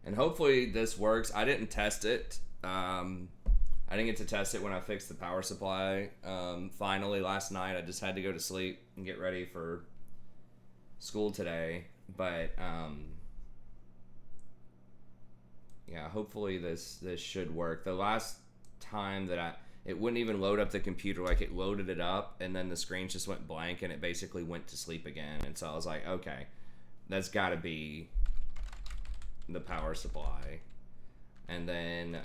And hopefully this works. I didn't test it. I didn't get to test it when I fixed the power supply. Finally, last night I just had to go to sleep and get ready for school today. But yeah, hopefully this should work. The last time that it wouldn't even load up the computer. Like, it loaded it up and then the screen just went blank and it basically went to sleep again. And so I was like, okay, that's got to be the power supply. And then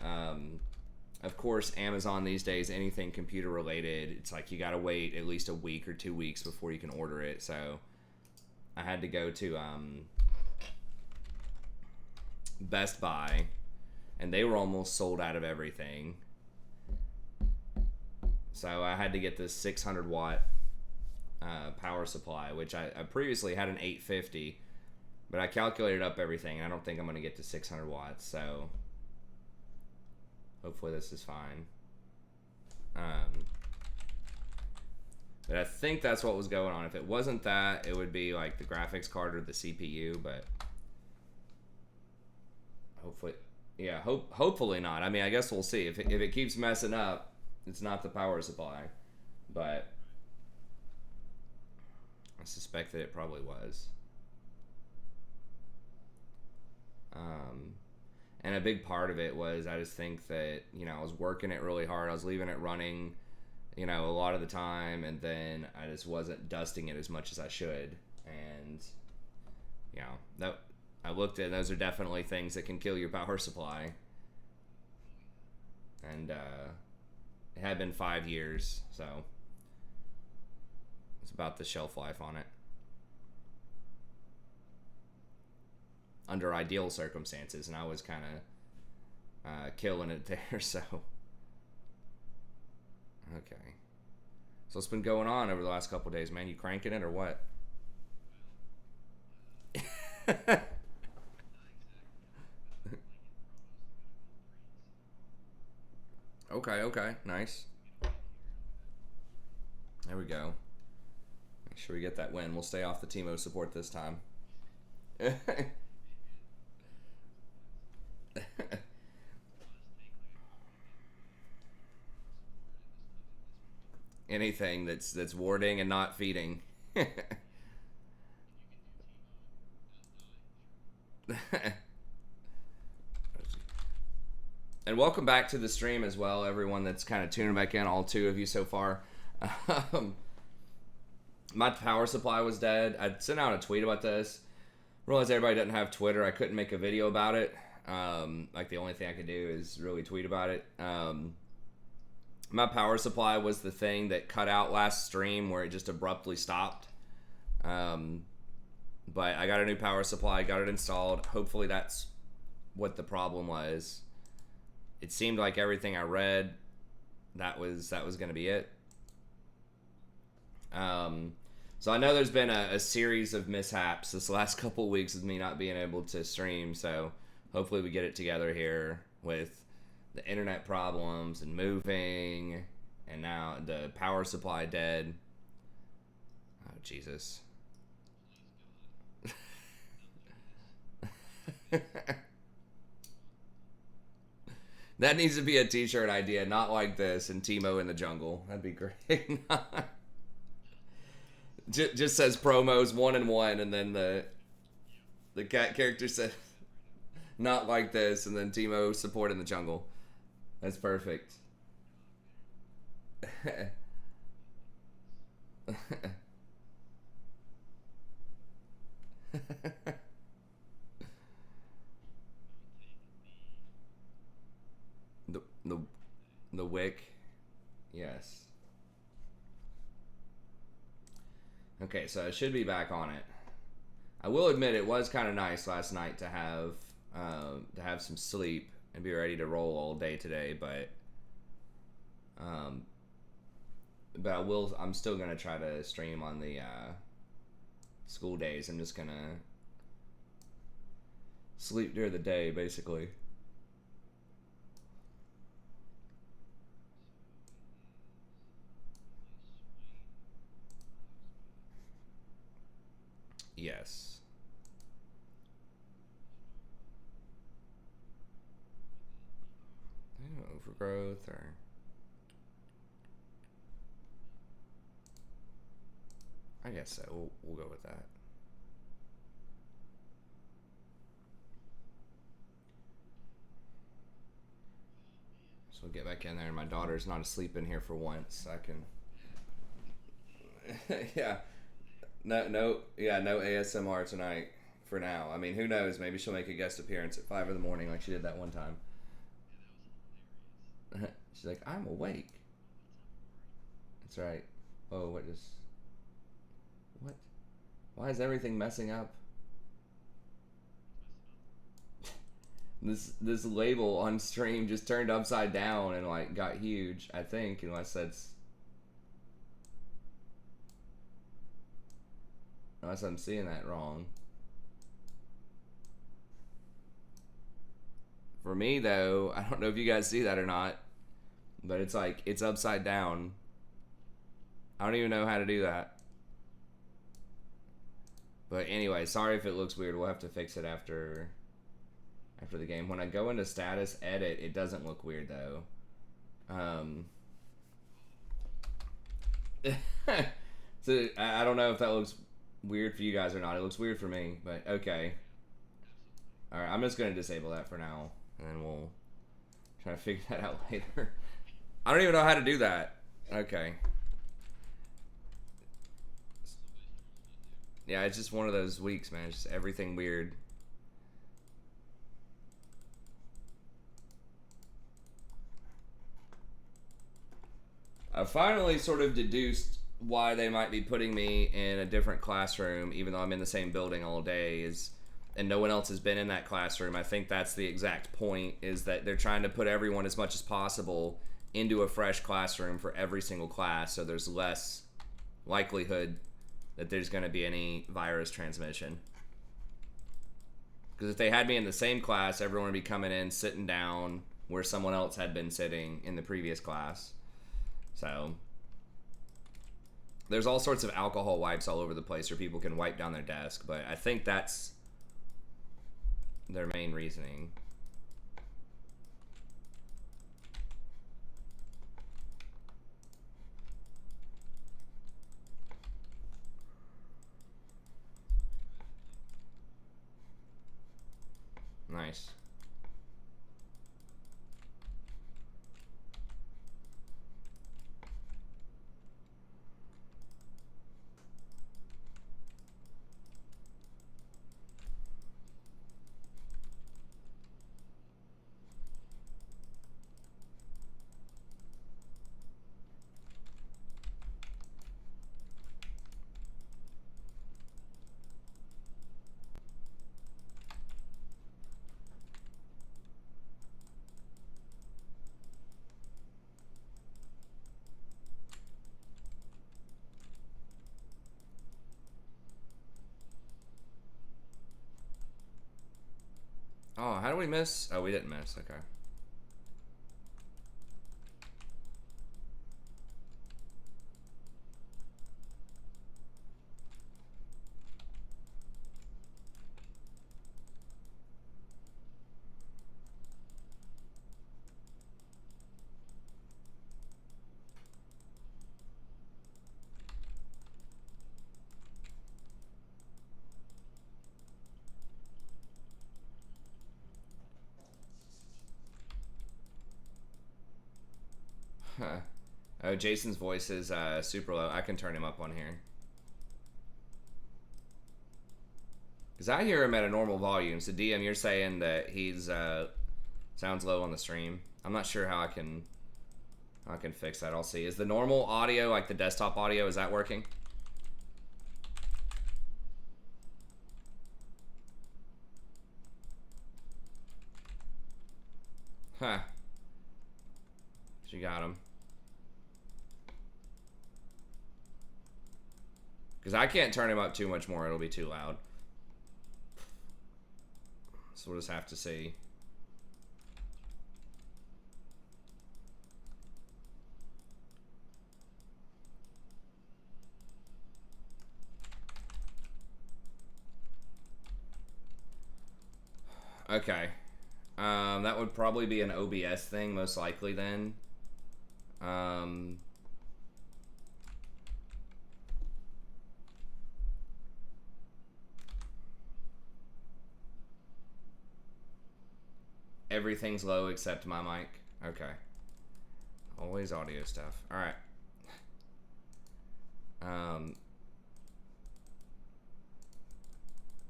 of course, Amazon these days, anything computer related, it's like you gotta wait at least a week or 2 weeks before you can order it. So I had to go to Best Buy, and they were almost sold out of everything. So I had to get this 600 watt power supply, which I previously had an 850, but I calculated up everything, and I don't think I'm going to get to 600 watts. So hopefully this is fine. But I think that's what was going on. If it wasn't that, it would be like the graphics card or the CPU, but hopefully, yeah, hopefully not. I mean, I guess we'll see. If it keeps messing up, it's not the power supply, but I suspect that it probably was. And a big part of it was, I just think that, I was working it really hard. I was leaving it running, a lot of the time, and then I just wasn't dusting it as much as I should. And, that I looked at, those are definitely things that can kill your power supply. And it had been 5 years, so it's about the shelf life on it. Under ideal circumstances, and I was kind of killing it there. So okay, so what's been going on over the last couple of days, man? You cranking it or what? Okay, nice. There we go. Make sure we get that win. We'll stay off the Teemo support this time. Anything that's warding and not feeding. And welcome back to the stream as well, everyone that's kind of tuning back in, all 2 of you so far. Um, my power supply was dead. I sent out a tweet about this. Realized everybody doesn't have Twitter. I couldn't make a video about it. Like, the only thing I could do is really tweet about it. My power supply was the thing that cut out last stream where it just abruptly stopped. But I got a new power supply, got it installed. Hopefully that's what the problem was. It seemed like everything I read, that was going to be it. So I know there's been a series of mishaps this last couple of weeks with me not being able to stream. So hopefully we get it together here with the internet problems and moving, and now the power supply dead. Oh, Jesus. That needs to be a t-shirt idea. Not like this, and Teemo in the jungle. That'd be great. Just says promos 1 and 1, and then the cat character says not like this, and then Teemo support in the jungle. That's perfect. the the the wick, yes. Okay, so I should be back on it. I will admit it was kind of nice last night to have some sleep and be ready to roll all day today, but I'm still gonna try to stream on the school days. I'm just gonna sleep during the day, basically. Yes. growth, or... I guess so. We'll go with that. So we'll get back in there, and my daughter's not asleep in here for once. I can... yeah. No ASMR tonight for now. I mean, who knows? Maybe she'll make a guest appearance at 5 in the morning like she did that one time. She's like, I'm awake. That's right. Oh, what? Why is everything messing up? This label on stream just turned upside down and like got huge, I think, unless I'm seeing that wrong. For me though, I don't know if you guys see that or not, but it's like it's upside down. I don't even know how to do that. But anyway, sorry if it looks weird. We'll have to fix it after the game. When I go into status edit, it doesn't look weird though. So I don't know if that looks weird for you guys or not. It looks weird for me, but okay. Alright, I'm just going to disable that for now, and then we'll try to figure that out later. I don't even know how to do that. Okay. Yeah, it's just one of those weeks, man. It's just everything weird. I finally sort of deduced why they might be putting me in a different classroom, even though I'm in the same building all day, and no one else has been in that classroom. I think that's the exact point, is that they're trying to put everyone as much as possible into a fresh classroom for every single class, so there's less likelihood that there's going to be any virus transmission. Because if they had me in the same class, everyone would be coming in, sitting down where someone else had been sitting in the previous class. So there's all sorts of alcohol wipes all over the place where people can wipe down their desk, but I think that's their main reasoning. Nice. Oh, how do we miss? Oh, we didn't miss. Okay. Huh. Oh, Jason's voice is super low. I can turn him up on here. Because I hear him at a normal volume. So DM, you're saying that he's sounds low on the stream. I'm not sure how I can fix that. I'll see. Is the normal audio, like the desktop audio, is that working? Huh. She got him. Because I can't turn him up too much more. It'll be too loud. So we'll just have to see. Okay. That would probably be an OBS thing, most likely then. Everything's low except my mic. Okay. Always audio stuff. All right.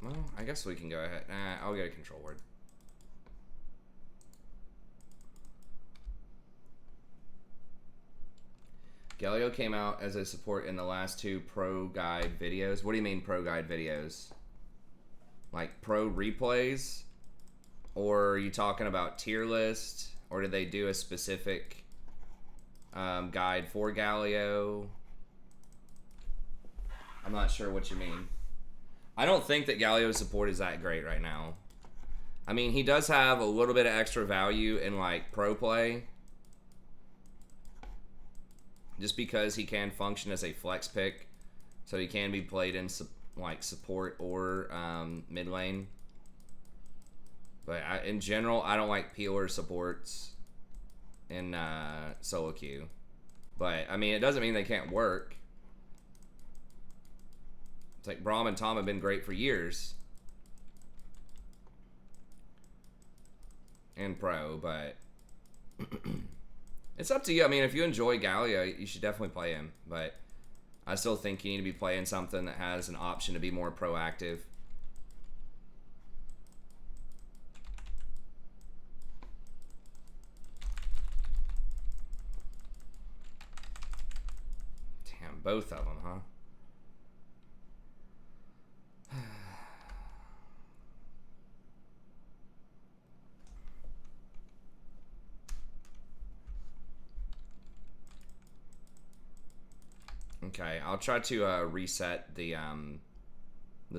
Well, I guess we can go ahead. I'll get a control word. Galio came out as a support in the last 2 pro guide videos. What do you mean pro guide videos? Like pro replays? Or are you talking about tier list? Or did they do a specific guide for Galio? I'm not sure what you mean. I don't think that Galio's support is that great right now. I mean, he does have a little bit of extra value in like pro play. Just because he can function as a flex pick. So he can be played in like support or mid lane. But in general, I don't like peeler supports in solo queue. But, I mean, it doesn't mean they can't work. It's like Braum and Tom have been great for years. In pro, but... it's up to you. I mean, if you enjoy Galio, you should definitely play him. But I still think you need to be playing something that has an option to be more proactive. Damn, both of them, huh? Okay, I'll try to reset the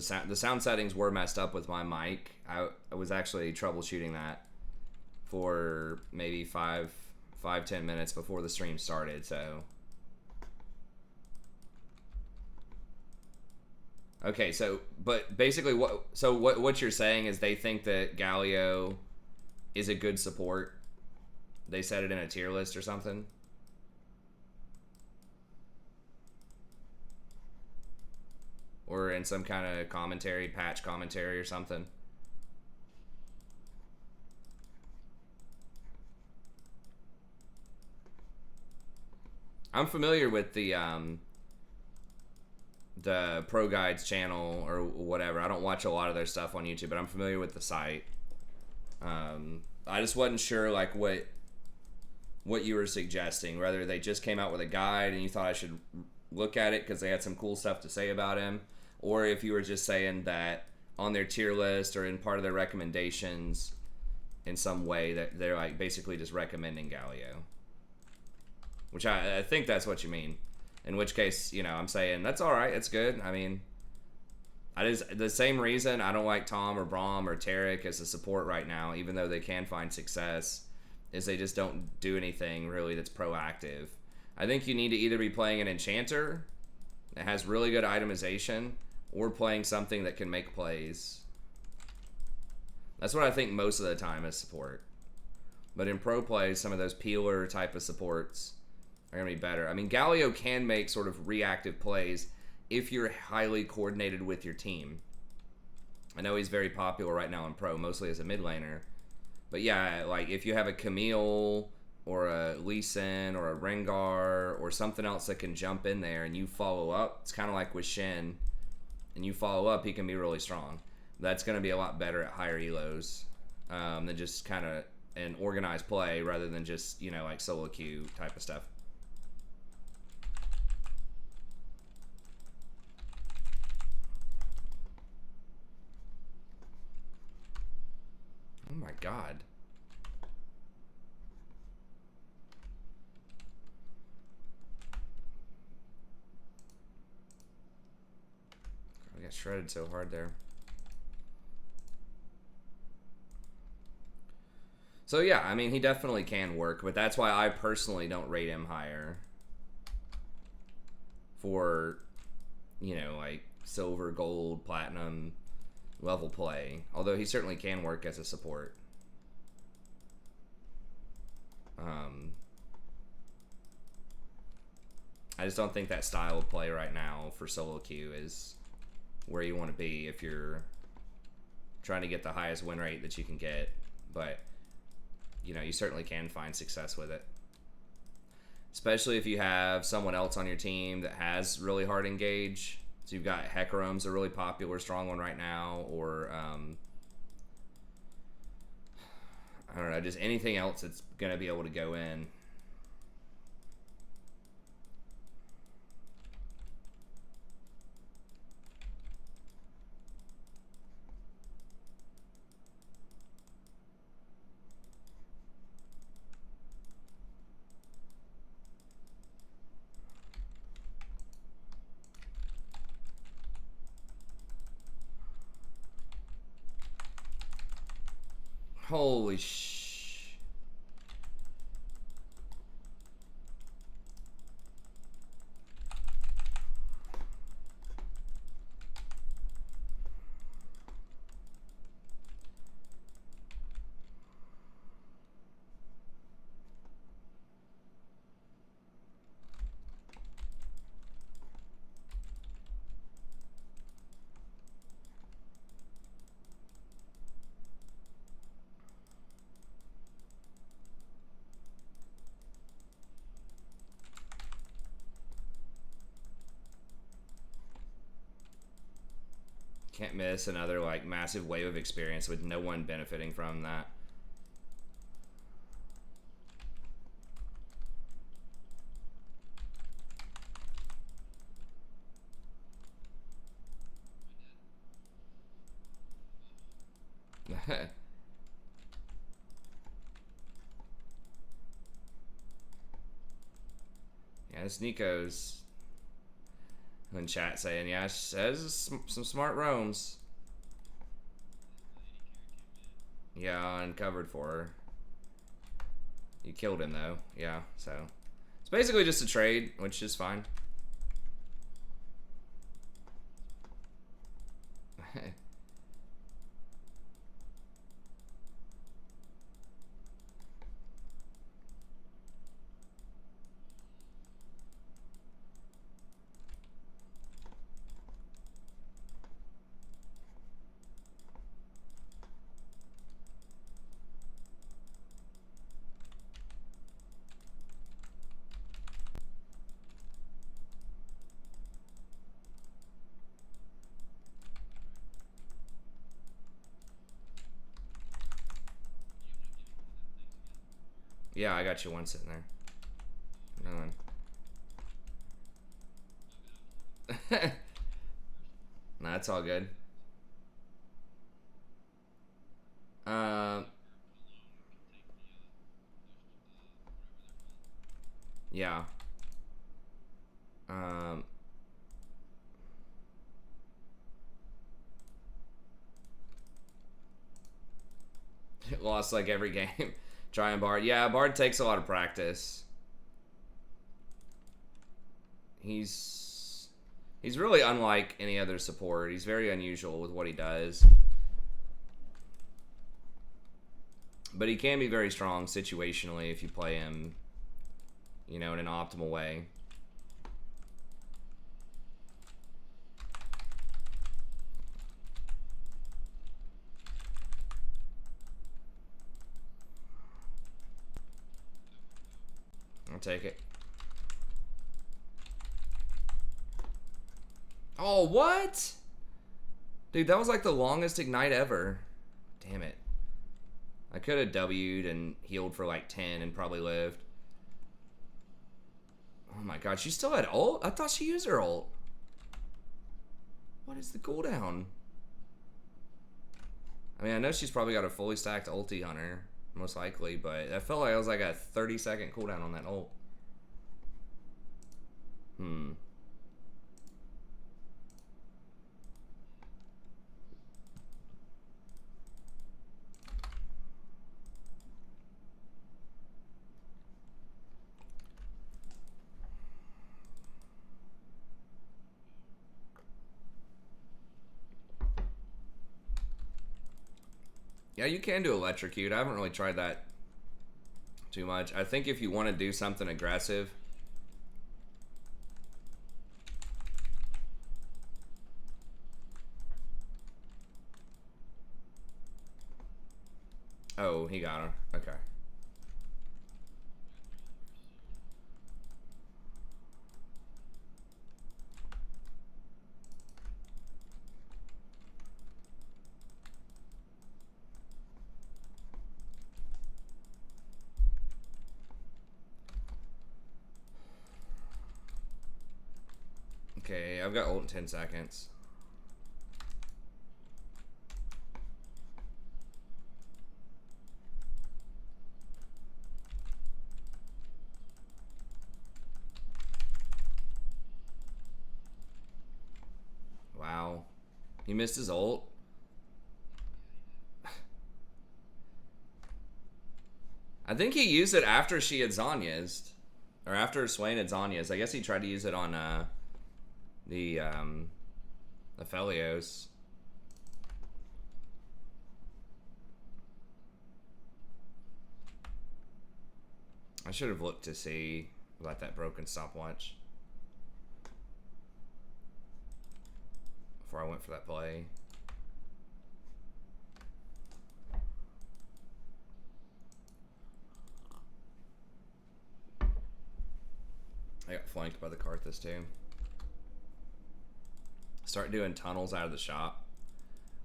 sound settings were messed up with my mic. I was actually troubleshooting that for maybe 5-10 minutes before the stream started. So okay, so but basically what you're saying is they think that Galio is a good support. They set it in a tier list or something. Or in some kind of commentary, patch commentary or something. I'm familiar with the Pro Guides channel or whatever. I don't watch a lot of their stuff on YouTube, but I'm familiar with the site. I just wasn't sure like what you were suggesting. Whether they just came out with a guide and you thought I should look at it because they had some cool stuff to say about him, or if you were just saying that on their tier list or in part of their recommendations in some way that they're like basically just recommending Galio. Which I think that's what you mean. In which case, you know, I'm saying that's all right. It's good. I mean, the same reason I don't like Tom or Braum or Tarek as a support right now, even though they can find success, is they just don't do anything really that's proactive. I think you need to either be playing an enchanter that has really good itemization or playing something that can make plays. That's what I think most of the time is support. But in pro play, some of those peeler type of supports are going to be better. I mean, Galio can make sort of reactive plays if you're highly coordinated with your team. I know he's very popular right now in pro, mostly as a mid laner. But yeah, like if you have a Camille or a Lee Sin or a Rengar or something else that can jump in there and you follow up, it's kind of like with Shen, and you follow up, he can be really strong. That's going to be a lot better at higher elos than just kind of an organized play rather than just, you know, like solo queue type of stuff. Oh my god. I got shredded so hard there. So yeah, I mean, he definitely can work, but that's why I personally don't rate him higher for, you know, like silver, gold, platinum level play. Although he certainly can work as a support. I just don't think that style of play right now for solo queue is where you want to be if you're trying to get the highest win rate that you can get. But, you know, you certainly can find success with it. Especially if you have someone else on your team that has really hard engage. So you've got Hecarim's a really popular, strong one right now, or I don't know, just anything else that's going to be able to go in. Holy sh... Can't miss another like massive wave of experience with no one benefiting from that. Yeah, this Nico's in chat saying, yeah, she says some smart roams. Yeah, uncovered for her. You killed him though, yeah, so it's basically just a trade, which is fine. Yeah, I got you one sitting there. No, that's all good. Yeah. Lost like every game. Trying Bard. Yeah, Bard takes a lot of practice. He's really unlike any other support. He's very unusual with what he does. But he can be very strong situationally if you play him, you know, in an optimal way. I'll take it. Oh, what? Dude, that was like the longest ignite ever. Damn it. I could have W'd and healed for like 10 and probably lived. Oh my god, she still had ult? I thought she used her ult. What is the cooldown? I mean, I know she's probably got a fully stacked ulti on her, most likely, but I felt like it was like a 30-second cooldown on that ult. Yeah, you can do electrocute. I haven't really tried that too much. I think if you want to do something aggressive, oh, he got her. Okay. Okay, I've got ult in 10 seconds. Wow. He missed his ult? I think he used it after she had Zanya's. Or after Swain had Zanya's. I guess he tried to use it on the Aphelios. I should have looked to see about that broken stopwatch before I went for that play. I got flanked by the Karthus too. Start doing tunnels out of the shop.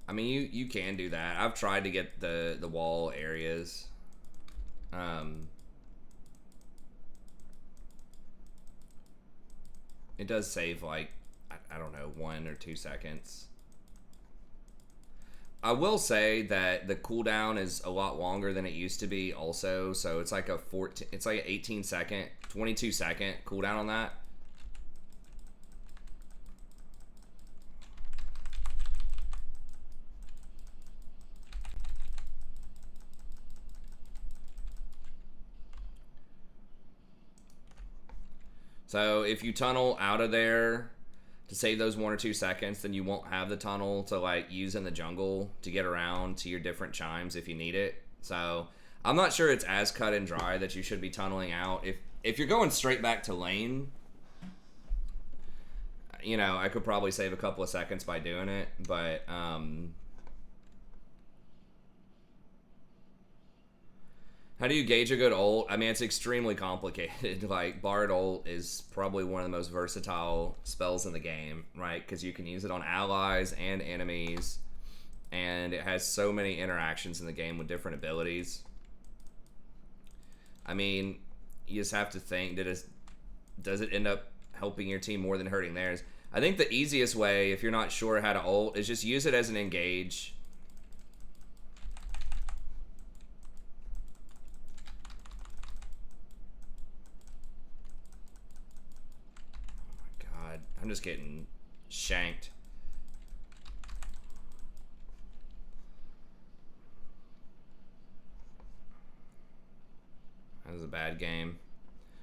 I mean, you can do that. I've tried to get the wall areas. It does save like, I don't know, 1 or 2 seconds. I will say that the cooldown is a lot longer than it used to be also, so it's like a 18 second, 22 second cooldown on that. So if you tunnel out of there to save those 1 or 2 seconds, then you won't have the tunnel to like use in the jungle to get around to your different chimes if you need it. So I'm not sure it's as cut and dry that you should be tunneling out. If you're going straight back to lane, you know, I could probably save a couple of seconds by doing it, but how do you gauge a good ult? I mean, it's extremely complicated. Like, Bard ult is probably one of the most versatile spells in the game, right? Because you can use it on allies and enemies, and it has so many interactions in the game with different abilities. I mean, you just have to think, does it end up helping your team more than hurting theirs? I think the easiest way, if you're not sure how to ult, is just use it as an engage. I'm just getting shanked. That was a bad game.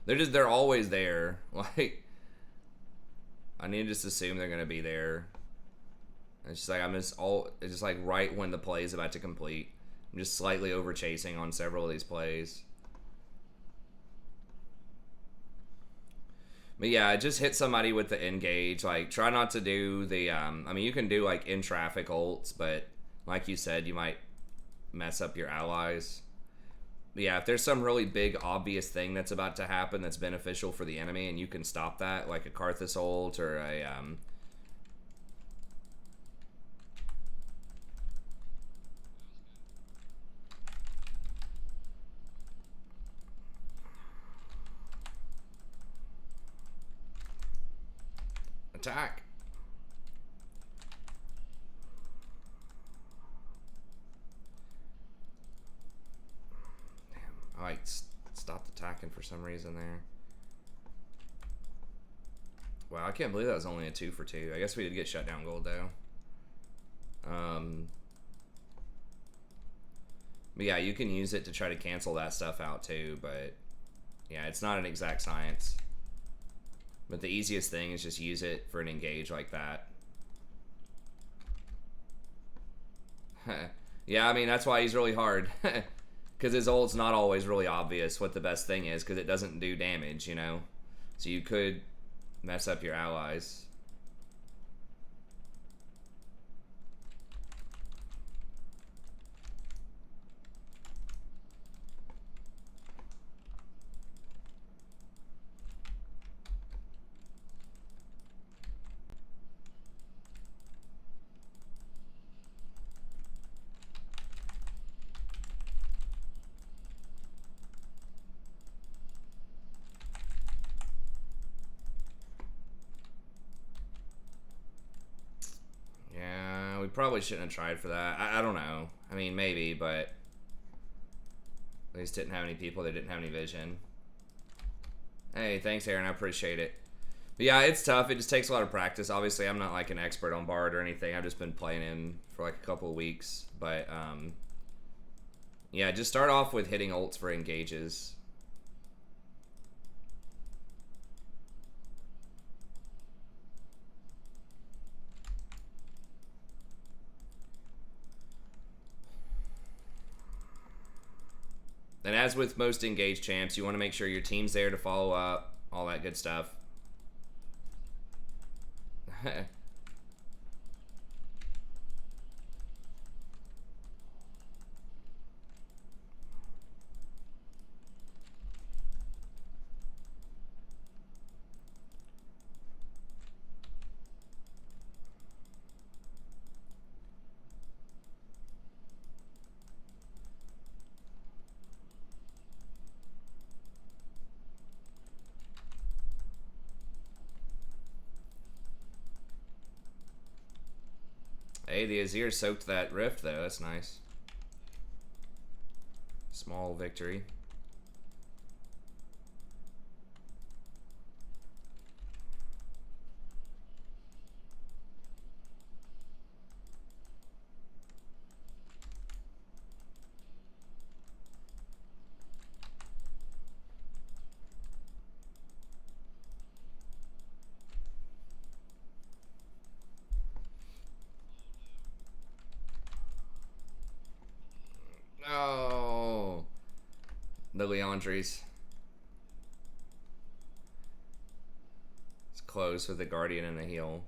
They're always there. Like, I need to just assume they're gonna be there. It's just like it's just like right when the play is about to complete. I'm just slightly over chasing on several of these plays. But yeah, just hit somebody with the engage. Like, try not to do the, I mean, you can do, like, in-traffic ults, but like you said, you might mess up your allies. But yeah, if there's some really big, obvious thing that's about to happen that's beneficial for the enemy, and you can stop that, like a Karthus ult or a, attack. Damn, I stopped attacking for some reason there. Wow, I can't believe that was only a 2 for 2. I guess we did get shut down gold though. But yeah, you can use it to try to cancel that stuff out too, but yeah, it's not an exact science. But the easiest thing is just use it for an engage like that. Yeah, I mean, that's why he's really hard. Because his ult's not always really obvious what the best thing is, because it doesn't do damage, you know? So you could mess up your allies. Yeah, we probably shouldn't have tried for that. I don't know. I mean, maybe, but they just didn't have any people. They didn't have any vision. Hey, thanks, Aaron. I appreciate it. But yeah, it's tough. It just takes a lot of practice. Obviously, I'm not like an expert on Bard or anything. I've just been playing him for like a couple of weeks. But yeah, just start off with hitting ults for engages. And as with most engaged champs, you want to make sure your team's there to follow up, all that good stuff. Hey, the Azir soaked that rift, though. That's nice. Small victory. Oh, the Leandries. It's close with the Guardian and the heal.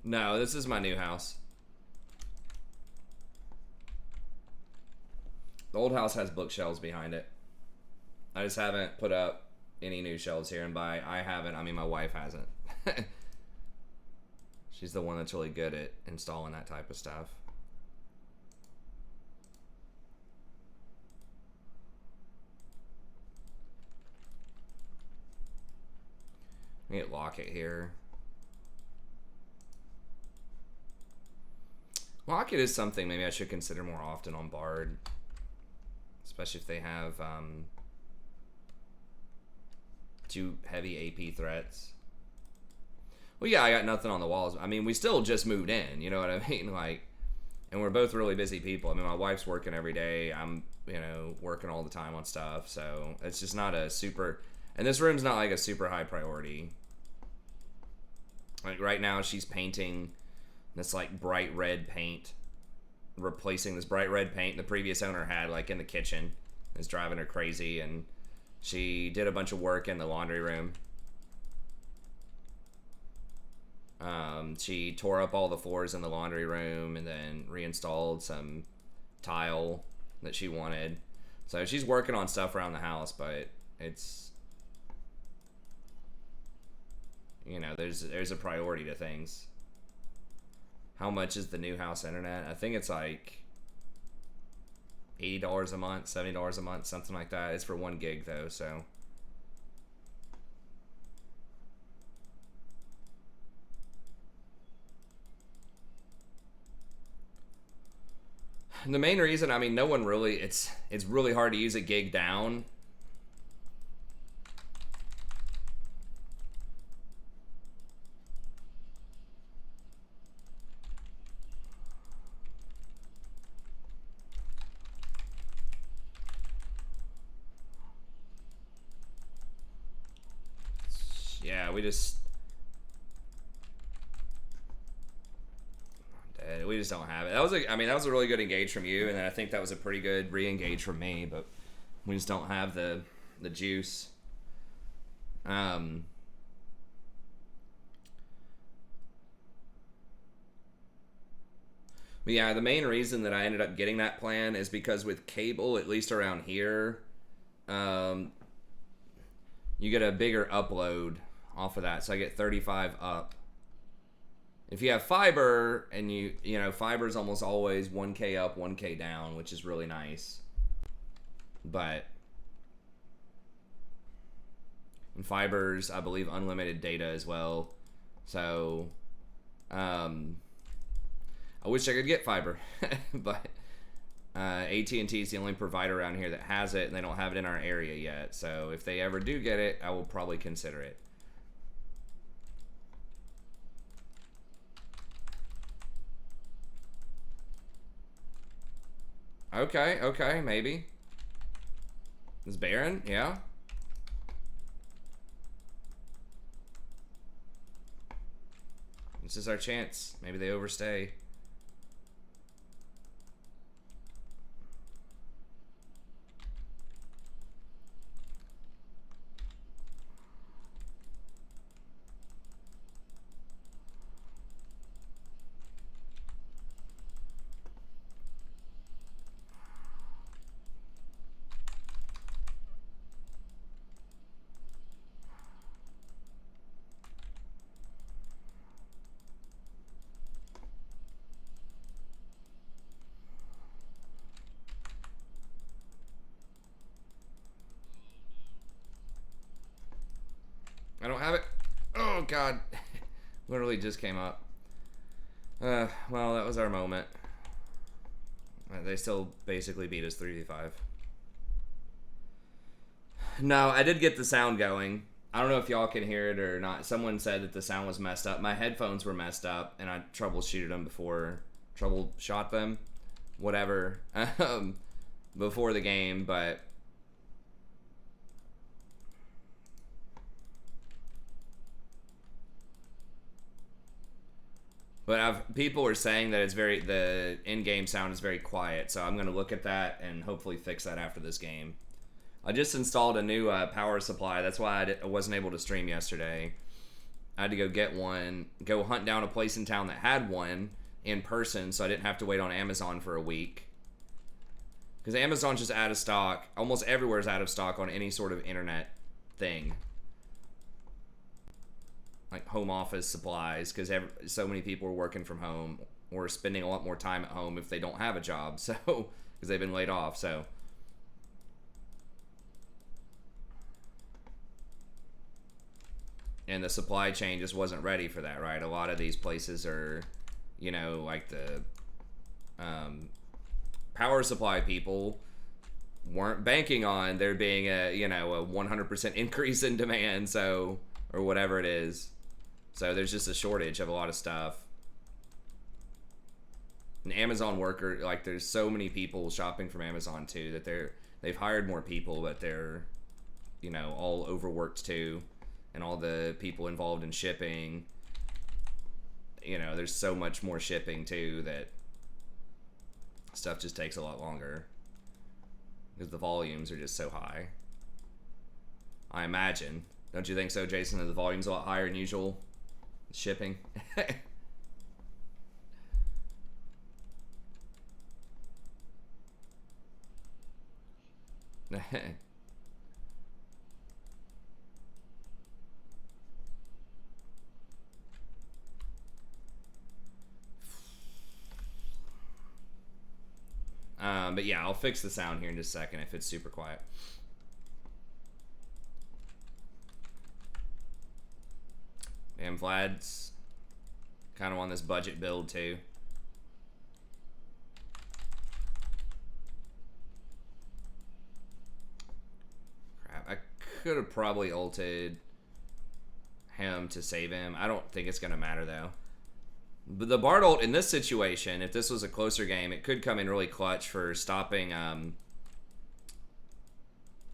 No, this is my new house. The old house has bookshelves behind it. I just haven't put up any new shelves here, and by I haven't, I mean my wife hasn't. She's the one that's really good at installing that type of stuff. Let me get Locket here. Locket is something maybe I should consider more often on Bard. Especially if they have two heavy AP threats. Well, yeah, I got nothing on the walls. I mean, we still just moved in, you know what I mean? Like, and we're both really busy people. I mean, my wife's working every day. I'm, you know, working all the time on stuff. So it's just not a super, and this room's not like a super high priority. Like right now she's painting this like bright red paint, replacing this bright red paint the previous owner had like in the kitchen. It's driving her crazy, and she did a bunch of work in the laundry room. She tore up all the floors in the laundry room and then reinstalled some tile that she wanted. So she's working on stuff around the house, but it's, you know, there's a priority to things. How much is the new house internet? I think it's like $80 a month, $70 a month, something like that. It's for 1 gig though, so. The main reason, I mean, no one really, it's really hard to use a gig down. Yeah, we just don't have it. That was that was a really good engage from you, and then I think that was a pretty good re-engage from me, but we just don't have the juice. But yeah, the main reason that I ended up getting that plan is because with cable, at least around here, you get a bigger upload off of that. So I get 35 up. If you have fiber, and you know, fiber is almost always 1K up, 1K down, which is really nice. But and fiber's, I believe, unlimited data as well. So, I wish I could get fiber, but AT&T is the only provider around here that has it, and they don't have it in our area yet. So if they ever do get it, I will probably consider it. Okay, maybe. Is Baron? Yeah. This is our chance. Maybe they overstay. I don't have it. Oh, God. Literally just came up. Well, that was our moment. They still basically beat us 3v5. No, I did get the sound going. I don't know if y'all can hear it or not. Someone said that the sound was messed up. My headphones were messed up, and I troubleshooted them troubleshot them, whatever, before the game, but people are saying that the in-game sound is very quiet, so I'm going to look at that and hopefully fix that after this game. I just installed a new power supply. That's why I wasn't able to stream yesterday. I had to go get one, go hunt down a place in town that had one in person, so I didn't have to wait on Amazon for a week. Because Amazon's just out of stock. Almost everywhere is out of stock on any sort of internet thing. Like home office supplies, because so many people are working from home or spending a lot more time at home if they don't have a job, so because they've been laid off. So and the supply chain just wasn't ready for that, right? A lot of these places are, you know, like the power supply people weren't banking on there being a 100% increase in demand, so, or whatever it is. So there's just a shortage of a lot of stuff. An Amazon worker, like, there's so many people shopping from Amazon too that they've hired more people, but they're, you know, all overworked too, and all the people involved in shipping. You know, there's so much more shipping too that stuff just takes a lot longer because the volumes are just so high. I imagine. Don't you think so, Jason? That the volume's a lot higher than usual? Shipping. But yeah, I'll fix the sound here in just a second if it's super quiet. And Vlad's kind of on this budget build too. Crap, I could have probably ulted him to save him. I don't think it's going to matter though. But the Bard ult in this situation, if this was a closer game, it could come in really clutch for stopping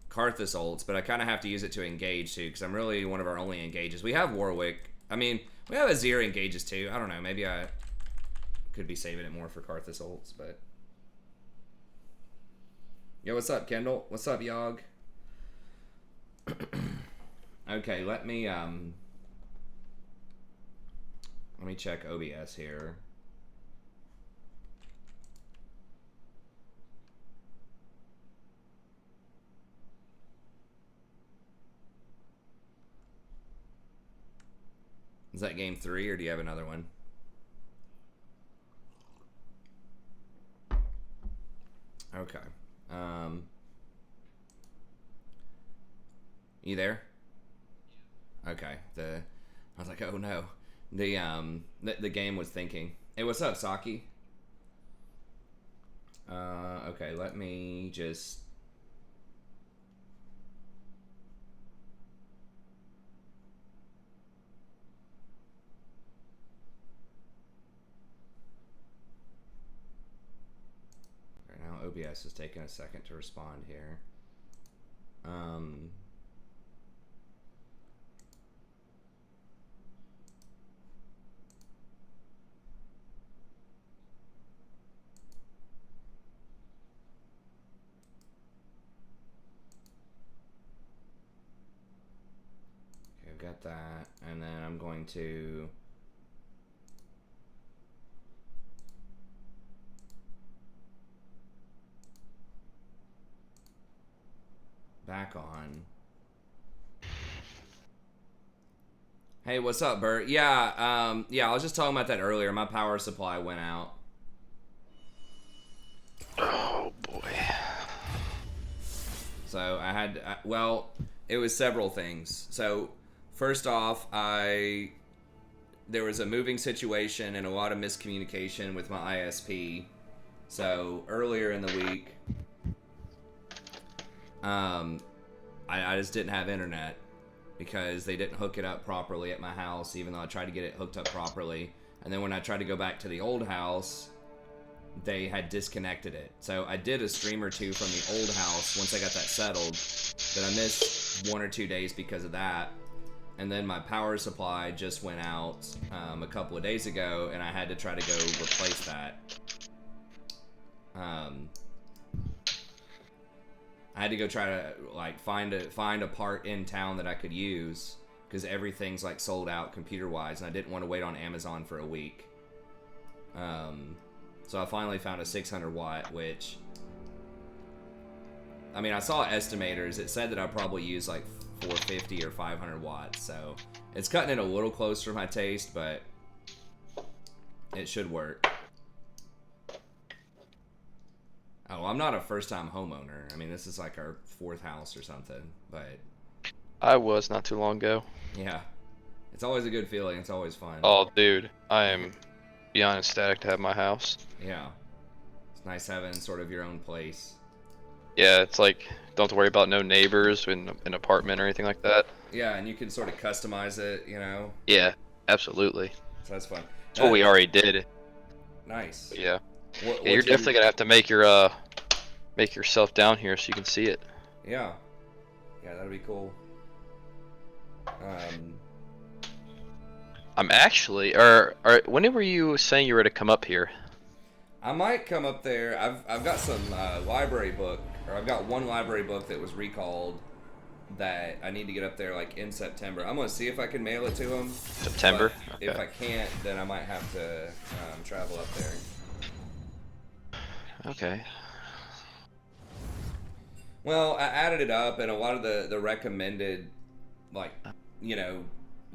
Karthus ults, but I kind of have to use it to engage too, because I'm really one of our only engages. We have Warwick. I mean, we have Azir engages too. I don't know. Maybe I could be saving it more for Karthus ults, but. Yo, what's up, Kendall? What's up, Yogg? Okay, let me check OBS here. Is that game 3, or do you have another one? Okay. You there? Okay. I was like, oh no. The game was thinking. Hey, what's up, Saki? Okay, let me just. Right now, OBS is taking a second to respond here. Okay, I've got that, and then I'm going to. Back on. Hey, what's up, Bert? Yeah, I was just talking about that earlier. My power supply went out. Oh boy. So I had, well, it was several things. So first off, there was a moving situation and a lot of miscommunication with my ISP. So earlier in the week, I just didn't have internet because they didn't hook it up properly at my house, even though I tried to get it hooked up properly. And then when I tried to go back to the old house, they had disconnected it. So I did a stream or two from the old house once I got that settled, but I missed 1 or 2 days because of that. And then my power supply just went out a couple of days ago, and I had to try to go replace that. I had to go try to like find a part in town that I could use, because everything's like sold out computer wise, and I didn't want to wait on Amazon for a week. So I finally found a 600 watt, which, I mean, I saw estimators. It said that I probably use like 450 or 500 watts, so it's cutting it a little close for my taste, but it should work. Oh, I'm not a first-time homeowner. I mean, this is like our 4th house or something, but... I was not too long ago. Yeah. It's always a good feeling. It's always fun. Oh, dude. I am beyond ecstatic to have my house. Yeah. It's nice having sort of your own place. Yeah, it's like, don't have to worry about no neighbors in an apartment or anything like that. Yeah, and you can sort of customize it, you know? Yeah, absolutely. So that's fun. That's what we already did. Nice. But yeah. Yeah, you're definitely gonna have to make your make yourself down here so you can see it. Yeah. Yeah, that'd be cool. I'm actually, when were you saying you were to come up here? I might come up there. I've got some library book, or I've got one library book that was recalled that I need to get up there like in September. I'm gonna see if I can mail it to them. September. Okay. If I can't, then I might have to travel up there. Okay. Well, I added it up, and a lot of the recommended, like, you know,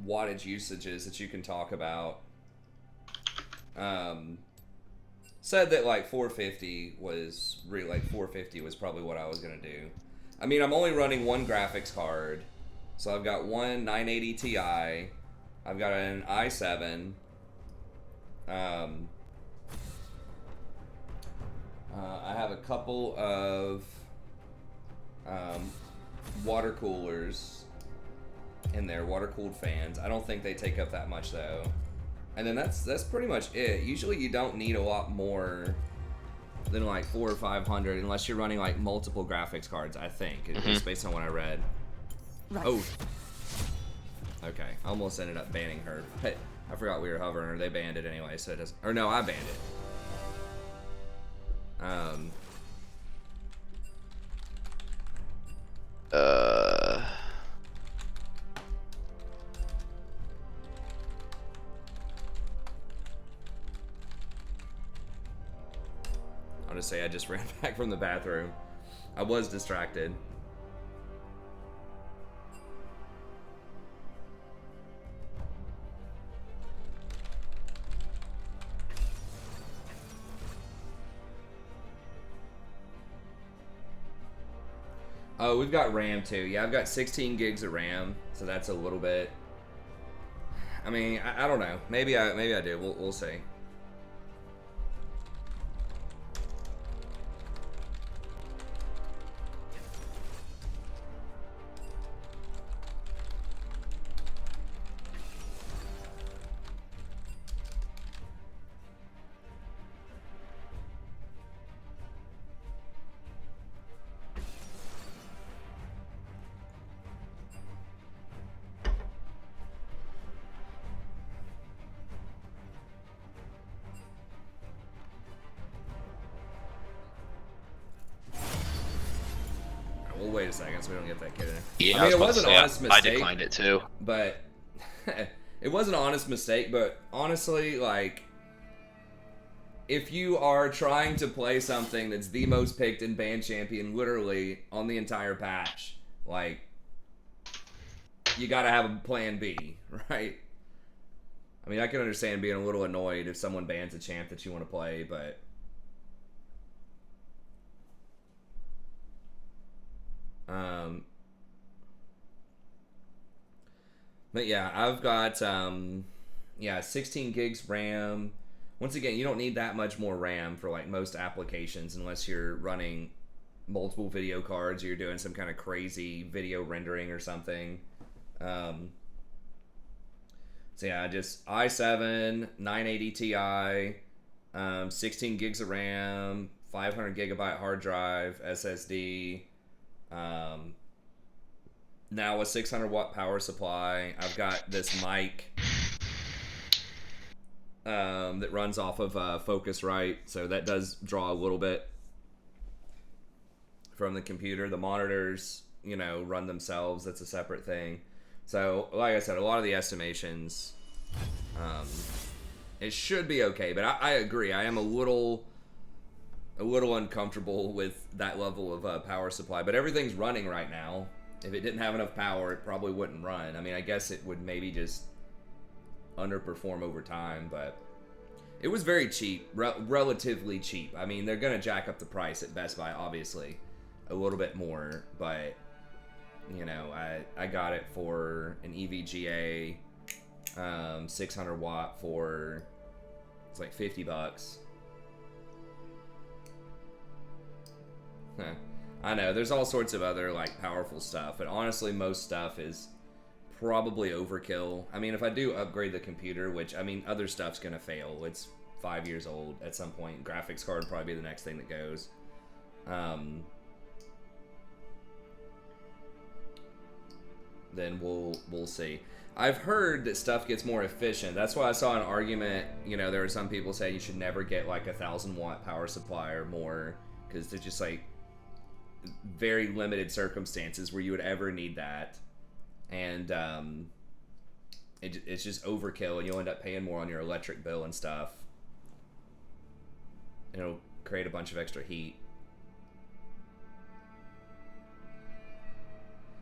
wattage usages that you can talk about said that like 450 was really, like 450 was probably what I was gonna do. I mean, I'm only running one graphics card, so I've got one 980 Ti, I've got an i7, I have a couple of water coolers in there, water-cooled fans. I don't think they take up that much though. And then that's pretty much it. Usually you don't need a lot more than like 400 or 500 unless you're running like multiple graphics cards. I think, at least based on what I read. Right. Oh. Okay, I almost ended up banning her. Hey, I forgot we were hovering her. They banned it anyway, so it doesn't. Or no, I banned it. I'll just say I just ran back from the bathroom. I was distracted. Oh, we've got RAM too. Yeah, I've got 16 gigs of RAM, so that's a little bit. I mean, I don't know. Maybe I do. We'll see. We'll wait a second so we don't get that kid in. Yeah, I mean, it was an honest mistake. I declined it too. But it was an honest mistake, but honestly, like, if you are trying to play something that's the most picked in Band Champion literally on the entire patch, like, you gotta have a plan B, right? I mean, I can understand being a little annoyed if someone bans a champ that you want to play, but yeah, I've got 16 gigs RAM. Once again, you don't need that much more RAM for like most applications unless you're running multiple video cards or you're doing some kind of crazy video rendering or something. So yeah, just i7 980 Ti, 16 gigs of RAM, 500 gigabyte hard drive, SSD. Now a 600 watt power supply. I've got this mic that runs off of Focusrite, so that does draw a little bit from the computer. The monitors, you know, run themselves. That's a separate thing. So, like I said, a lot of the estimations, it should be okay. But I agree. I am a little uncomfortable with that level of power supply. But everything's running right now. If it didn't have enough power, it probably wouldn't run. I mean, I guess it would maybe just underperform over time, but it was very cheap, relatively cheap. I mean, they're gonna jack up the price at Best Buy, obviously, a little bit more, but you know, I got it for an EVGA 600 watt for it's like $50. Huh. I know, there's all sorts of other, like, powerful stuff, but honestly, most stuff is probably overkill. I mean, if I do upgrade the computer, which, I mean, other stuff's gonna fail. It's 5 years old at some point. Graphics card would probably be the next thing that goes. Then we'll see. I've heard that stuff gets more efficient. That's why I saw an argument, you know, there are some people saying you should never get, like, 1,000 watt power supply or more, because they're just, like, very limited circumstances where you would ever need that, and it's just overkill, and you'll end up paying more on your electric bill and stuff. It'll create a bunch of extra heat.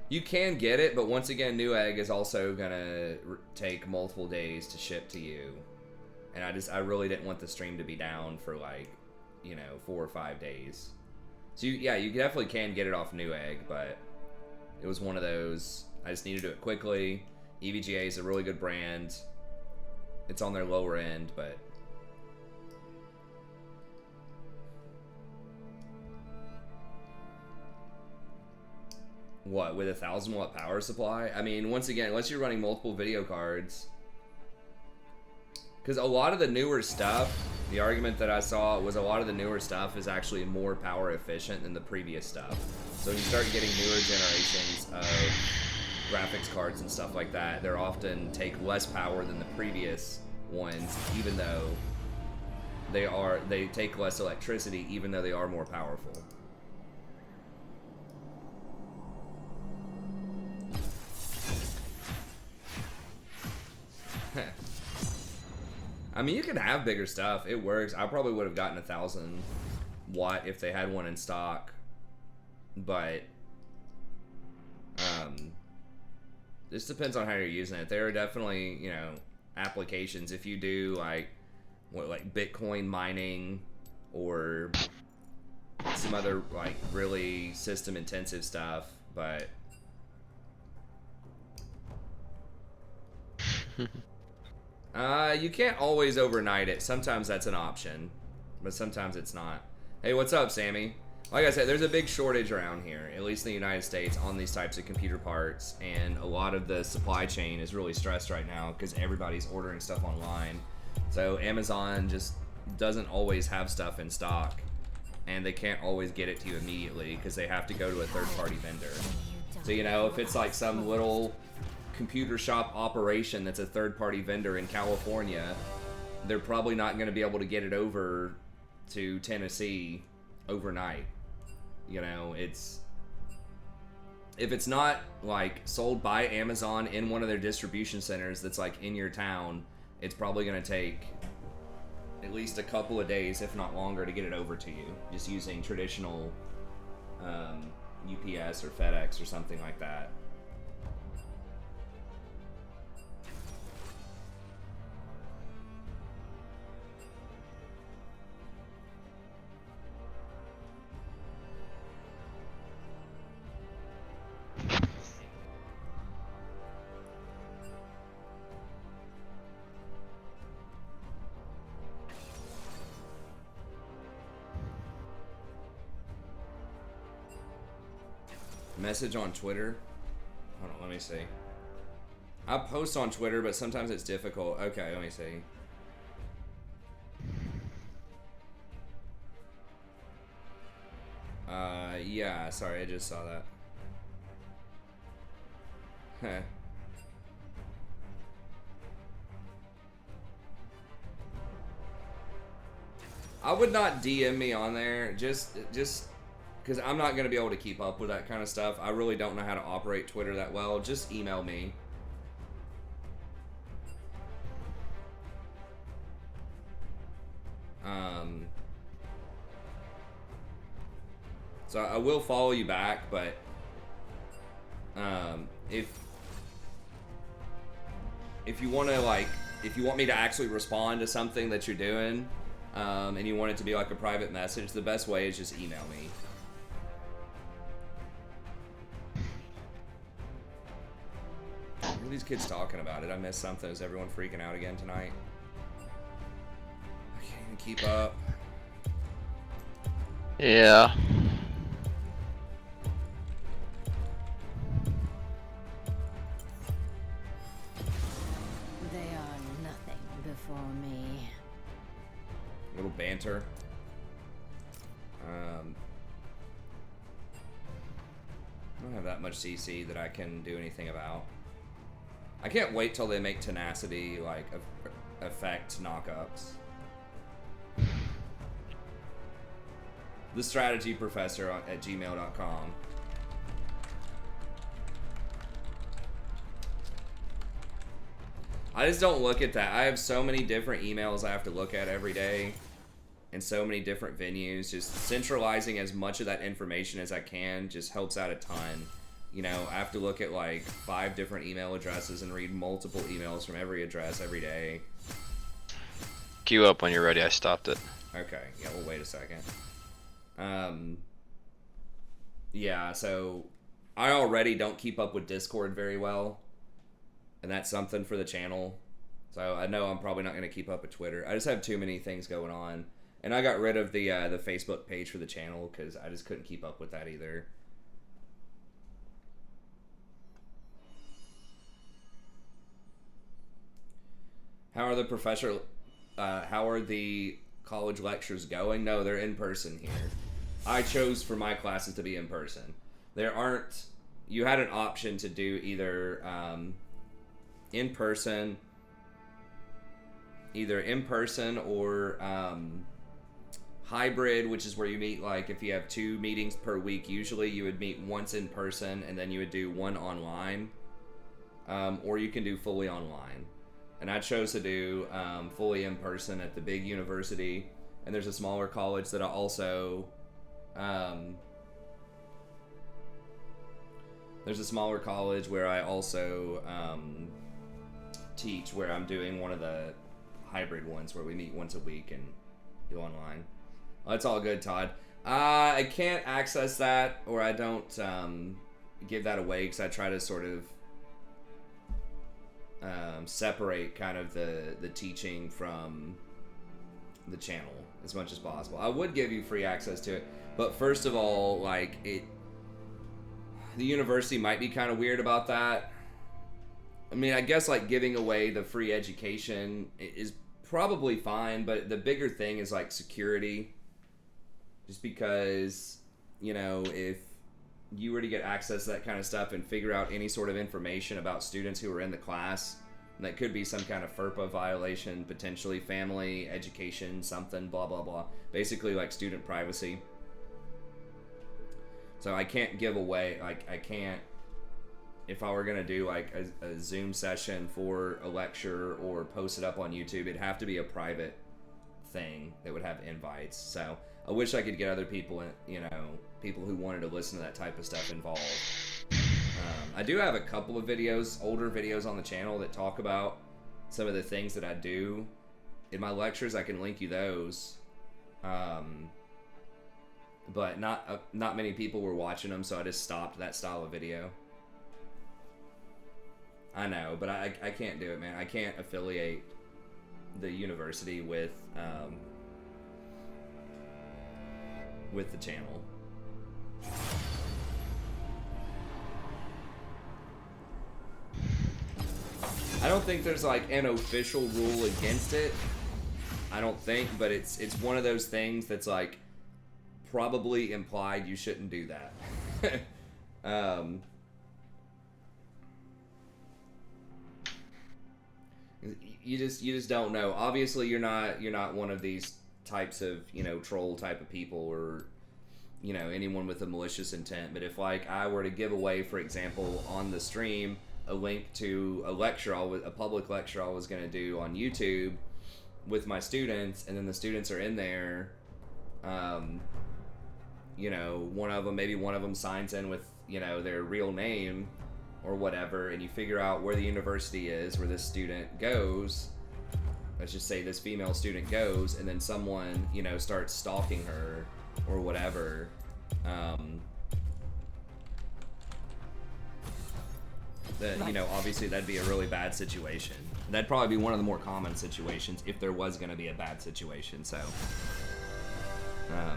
You can get it, but once again, Newegg is also gonna take multiple days to ship to you, and I really didn't want the stream to be down for, like, you know, 4 or 5 days. So, you definitely can get it off Newegg, but it was one of those, I just need to do it quickly. EVGA is a really good brand. It's on their lower end, but what, with 1,000 watt power supply? I mean, once again, unless you're running multiple video cards, because a lot of the newer stuff, The argument that I saw was a lot of the newer stuff is actually more power efficient than the previous stuff. So when you start getting newer generations of graphics cards and stuff like that, they're often take less power than the previous ones, even though they take less electricity, even though they are more powerful. I mean, you can have bigger stuff. It works. I probably would have gotten 1,000 watt if they had one in stock, but this depends on how you're using it. There are definitely, you know, applications if you do like Bitcoin mining or some other like really system intensive stuff, but you can't always overnight it. Sometimes that's an option, but sometimes it's not. Hey, what's up, Sammy? Like I said, there's a big shortage around here, at least in the United States, on these types of computer parts, and a lot of the supply chain is really stressed right now because everybody's ordering stuff online. So Amazon just doesn't always have stuff in stock, and they can't always get it to you immediately because they have to go to a third-party vendor. So, you know, if it's like some little computer shop operation that's a third-party vendor in California, they're probably not going to be able to get it over to Tennessee overnight. You know, if it's not like sold by Amazon in one of their distribution centers that's like in your town, it's probably going to take at least a couple of days, if not longer, to get it over to you, just using traditional UPS or FedEx or something like that. Message on Twitter? Hold on, let me see. I post on Twitter, but sometimes it's difficult. Okay, let me see. Yeah, sorry, I just saw that. Heh. I would not DM me on there, just because I'm not going to be able to keep up with that kind of stuff. I really don't know how to operate Twitter that well. Just email me. So I will follow you back, but if you want to if you want me to actually respond to something that you're doing, and you want it to be like a private message, the best way is just email me. What are these kids talking about? Did I miss something? Is everyone freaking out again tonight? I can't even keep up. Yeah. They are nothing before me. Little banter. I don't have that much CC that I can do anything about. I can't wait till they make tenacity like affect knockups. The strategy professor at gmail.com. I just don't look at that. I have so many different emails I have to look at every day and so many different venues. Just centralizing as much of that information as I can just helps out a ton. You know, I have to look at like 5 different email addresses and read multiple emails from every address every day. Queue up when you're ready. I stopped it. Okay, yeah, we'll wait a second. Yeah, so I already don't keep up with Discord very well, and that's something for the channel. So I know I'm probably not going to keep up with Twitter. I just have too many things going on, and I got rid of the Facebook page for the channel because I just couldn't keep up with that either. How are the college lectures going. No, they're in person here. I chose for my classes to be in person. There aren't. You had an option to do either in person, or hybrid, which is where you meet, like, if you have 2 meetings per week, usually you would meet once in person and then you would do one online, or you can do fully online. And I chose to do fully in person at the big university, and there's a smaller college that I also there's a smaller college where I also teach, where I'm doing one of the hybrid ones where we meet once a week and do online. Well, that's all good, Todd. I can't access that, or I don't give that away, because I try to sort of separate kind of the teaching from the channel as much as possible. I would give you free access to it, but first of all, like, the university might be kind of weird about that. I mean, I guess, like, giving away the free education is probably fine, but the bigger thing is, like, security. Just because, you know, if you were to get access to that kind of stuff and figure out any sort of information about students who are in the class, that could be some kind of FERPA violation, potentially family, education, something, blah, blah, blah. Basically, like, student privacy. So I can't give away, like, I can't, if I were going to do, like, a Zoom session for a lecture or post it up on YouTube, it'd have to be a private thing that would have invites. So I wish I could get other people, you know, people who wanted to listen to that type of stuff involved. I do have a couple of videos, older videos on the channel that talk about some of the things that I do in my lectures. I can link you those. But not many people were watching them, so I just stopped that style of video. I know, but I can't do it, man. I can't affiliate the university with the channel. I don't think there's, like, an official rule against it. I don't think, but it's one of those things that's, like, probably implied you shouldn't do that. You just don't know. Obviously, you're not one of these types of, you know, troll type of people, or, you know, anyone with a malicious intent. But if, like, I were to give away, for example, on the stream, a link to a lecture, a public lecture I was going to do on YouTube with my students, and then the students are in there, you know, maybe one of them signs in with, you know, their real name or whatever, and you figure out where the university is, where this student goes, let's just say this female student goes, and then someone, you know, starts stalking her or whatever, that, you know, obviously that'd be a really bad situation. That'd probably be one of the more common situations if there was going to be a bad situation. So, I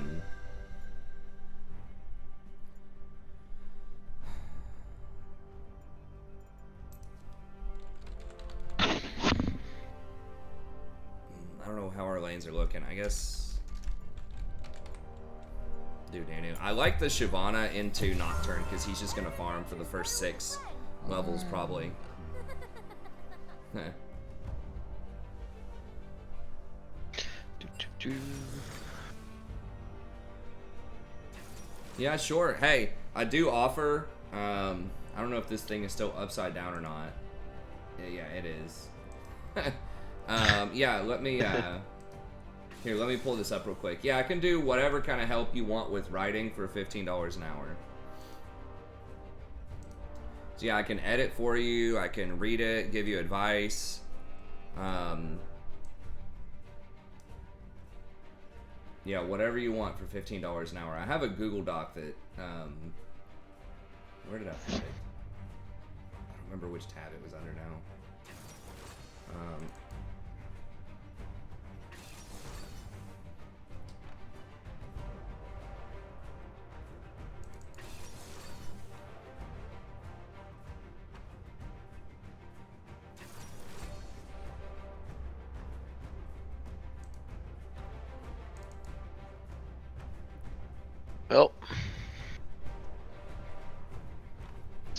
don't know how our lanes are looking. I guess, dude, I like the Shyvana into Nocturne, because he's just gonna farm for the first 6 levels probably. Yeah, sure. Hey, I do offer, I don't know if this thing is still upside down or not. Yeah, it is. Yeah, let me, here, let me pull this up real quick. Yeah, I can do whatever kind of help you want with writing for $15 an hour. So yeah, I can edit for you, I can read it, give you advice. Yeah, whatever you want for $15 an hour. I have a Google Doc that, where did I put it? I don't remember which tab it was under now.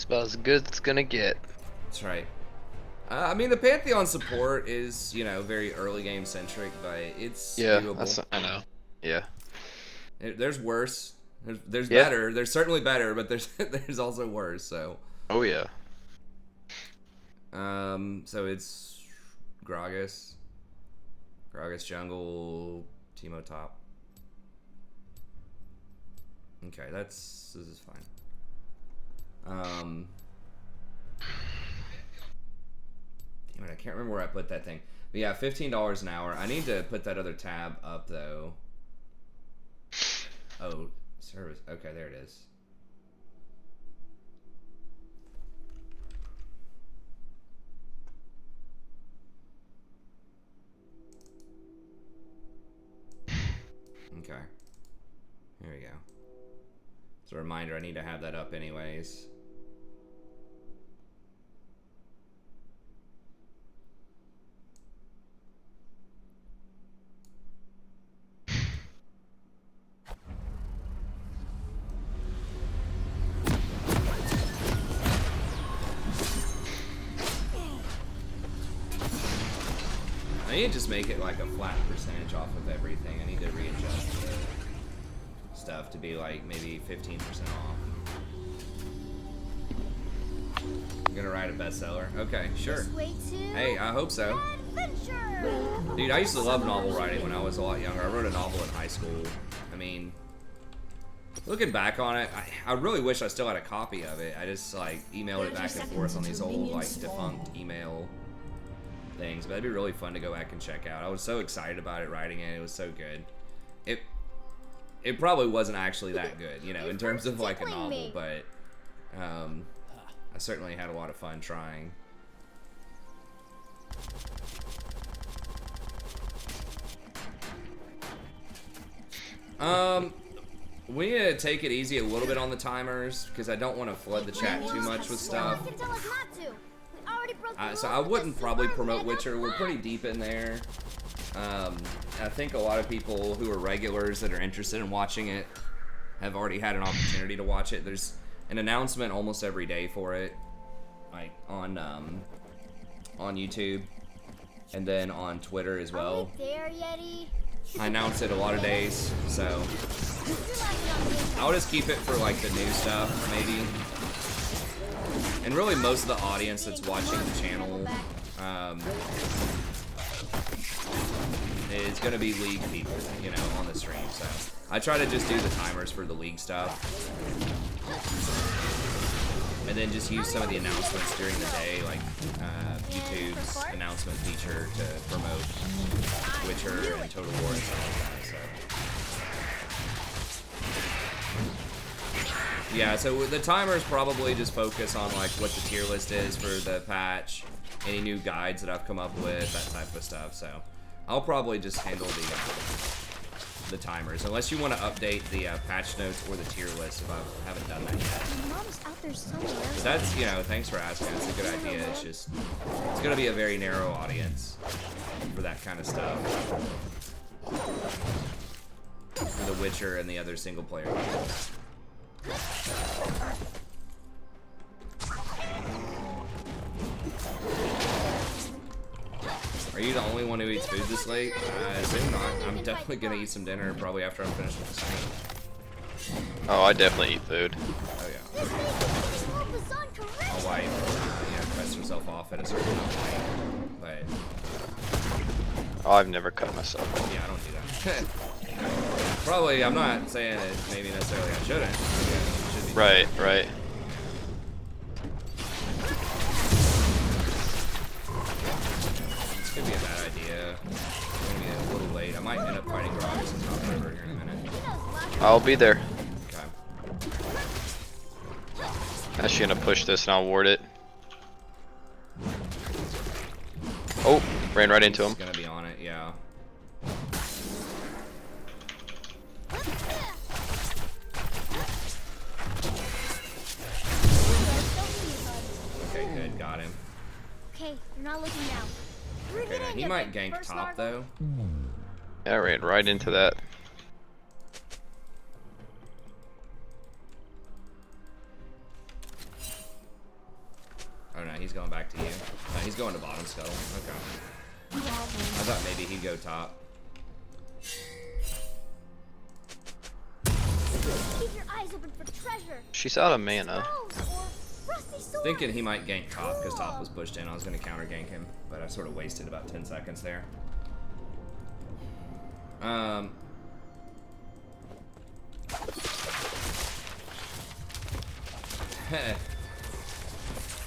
about as good as it's gonna get. That's right. I mean, the Pantheon support is, you know, very early game centric, but it's doable. I know. Yeah. There's worse. There's Yeah. better. There's certainly better, but there's also worse. So. Oh yeah. So it's Gragas jungle, Teemo top. Okay, this is fine. Damn it, I can't remember where I put that thing. But yeah, $15 an hour. I need to put that other tab up though. Oh, service. Okay, there it is. Okay. Here we go. It's a reminder I need to have that up anyways. I need to just make it like a flat percentage off of everything. I need to readjust the stuff to be like maybe 15% off. You're gonna write a bestseller? Okay, sure. Hey, I hope so. Dude, I used to love novel writing when I was a lot younger. I wrote a novel in high school. I mean, looking back on it, I really wish I still had a copy of it. I just like emailed it back and forth on these old like defunct email things, but that'd be really fun to go back and check out. I was so excited about it writing it. It was so good. It probably wasn't actually that good, you know, in terms of like a novel, but I certainly had a lot of fun trying. We need to take it easy a little bit on the timers because I don't want to flood the chat too much with stuff. So I wouldn't probably promote Witcher. We're pretty deep in there. I think a lot of people who are regulars that are interested in watching it have already had an opportunity to watch it. There's an announcement almost every day for it, like on YouTube and then on Twitter as well. I announce it a lot of days, so I'll just keep it for like the new stuff, maybe. And really, most of the audience that's watching the channel is going to be League people, you know, on the stream. So I try to just do the timers for the League stuff, and then just use some of the announcements during the day, like YouTube's announcement feature to promote Witcher and Total War and stuff like that. So yeah, so the timers probably just focus on like what the tier list is for the patch, any new guides that I've come up with, that type of stuff. So I'll probably just handle the timers, unless you want to update the patch notes or the tier list if I haven't done that yet. But that's, you know, thanks for asking. It's a good idea. It's just, it's going to be a very narrow audience for that kind of stuff. For The Witcher and the other single player games. Are you the only one who eats food this late? I assume not. I'm definitely gonna eat some dinner probably after I'm finished with the stream. Oh, I definitely eat food. Oh yeah. My wife, cuts herself off at a certain point, but Oh, I've never cut myself off. yeah, I don't do that. Probably, I'm not saying that maybe necessarily I shouldn't. Yeah, should be. Right, right. This could be a bad idea. It's gonna be a little late. I might end up fighting Gragas and Top River here in a minute. I'll be there. Okay. Actually gonna push this and I'll ward it. Oh, ran right into him. He's gonna be on it, yeah. Okay, good, got him. Okay, you're not looking now. Okay, now he might gank top though. Yeah, I ran right into that. he's going back to you. He's going to bottom scuttle. Okay. I thought maybe he'd go top. Keep your eyes open for treasure. She's out of mana. Scrolls or rusty swords. Thinking he might gank top because top was pushed in. I was going to counter gank him, but I sort of wasted about 10 seconds there.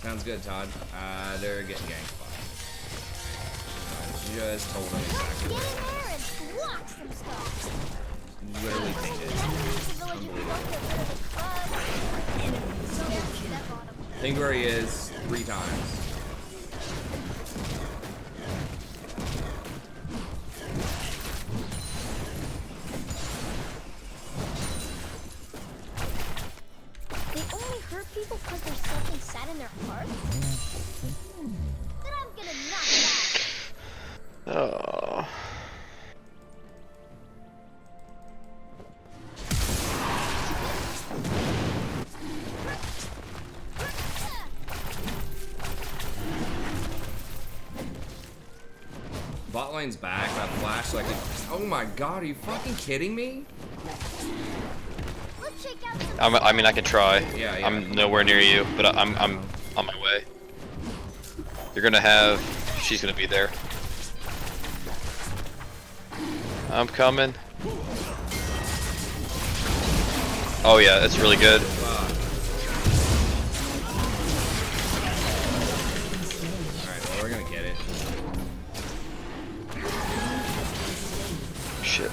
Sounds good, Todd. They're getting ganked by. I just told them exactly Get where. in there and block some stuff. Literally painted. Think where he is 3 times. They only hurt people because there's something sad in their heart? Then I'm gonna knock it out. Oh. Bot lane's back. That flash like. Oh my god, are you fucking kidding me? Let's check out some I mean, I can try. Yeah, yeah. I'm nowhere near you, but I'm on my way. You're gonna have. She's gonna be there. I'm coming. Oh yeah, that's really good. Alright, well, we're gonna get it. Shit.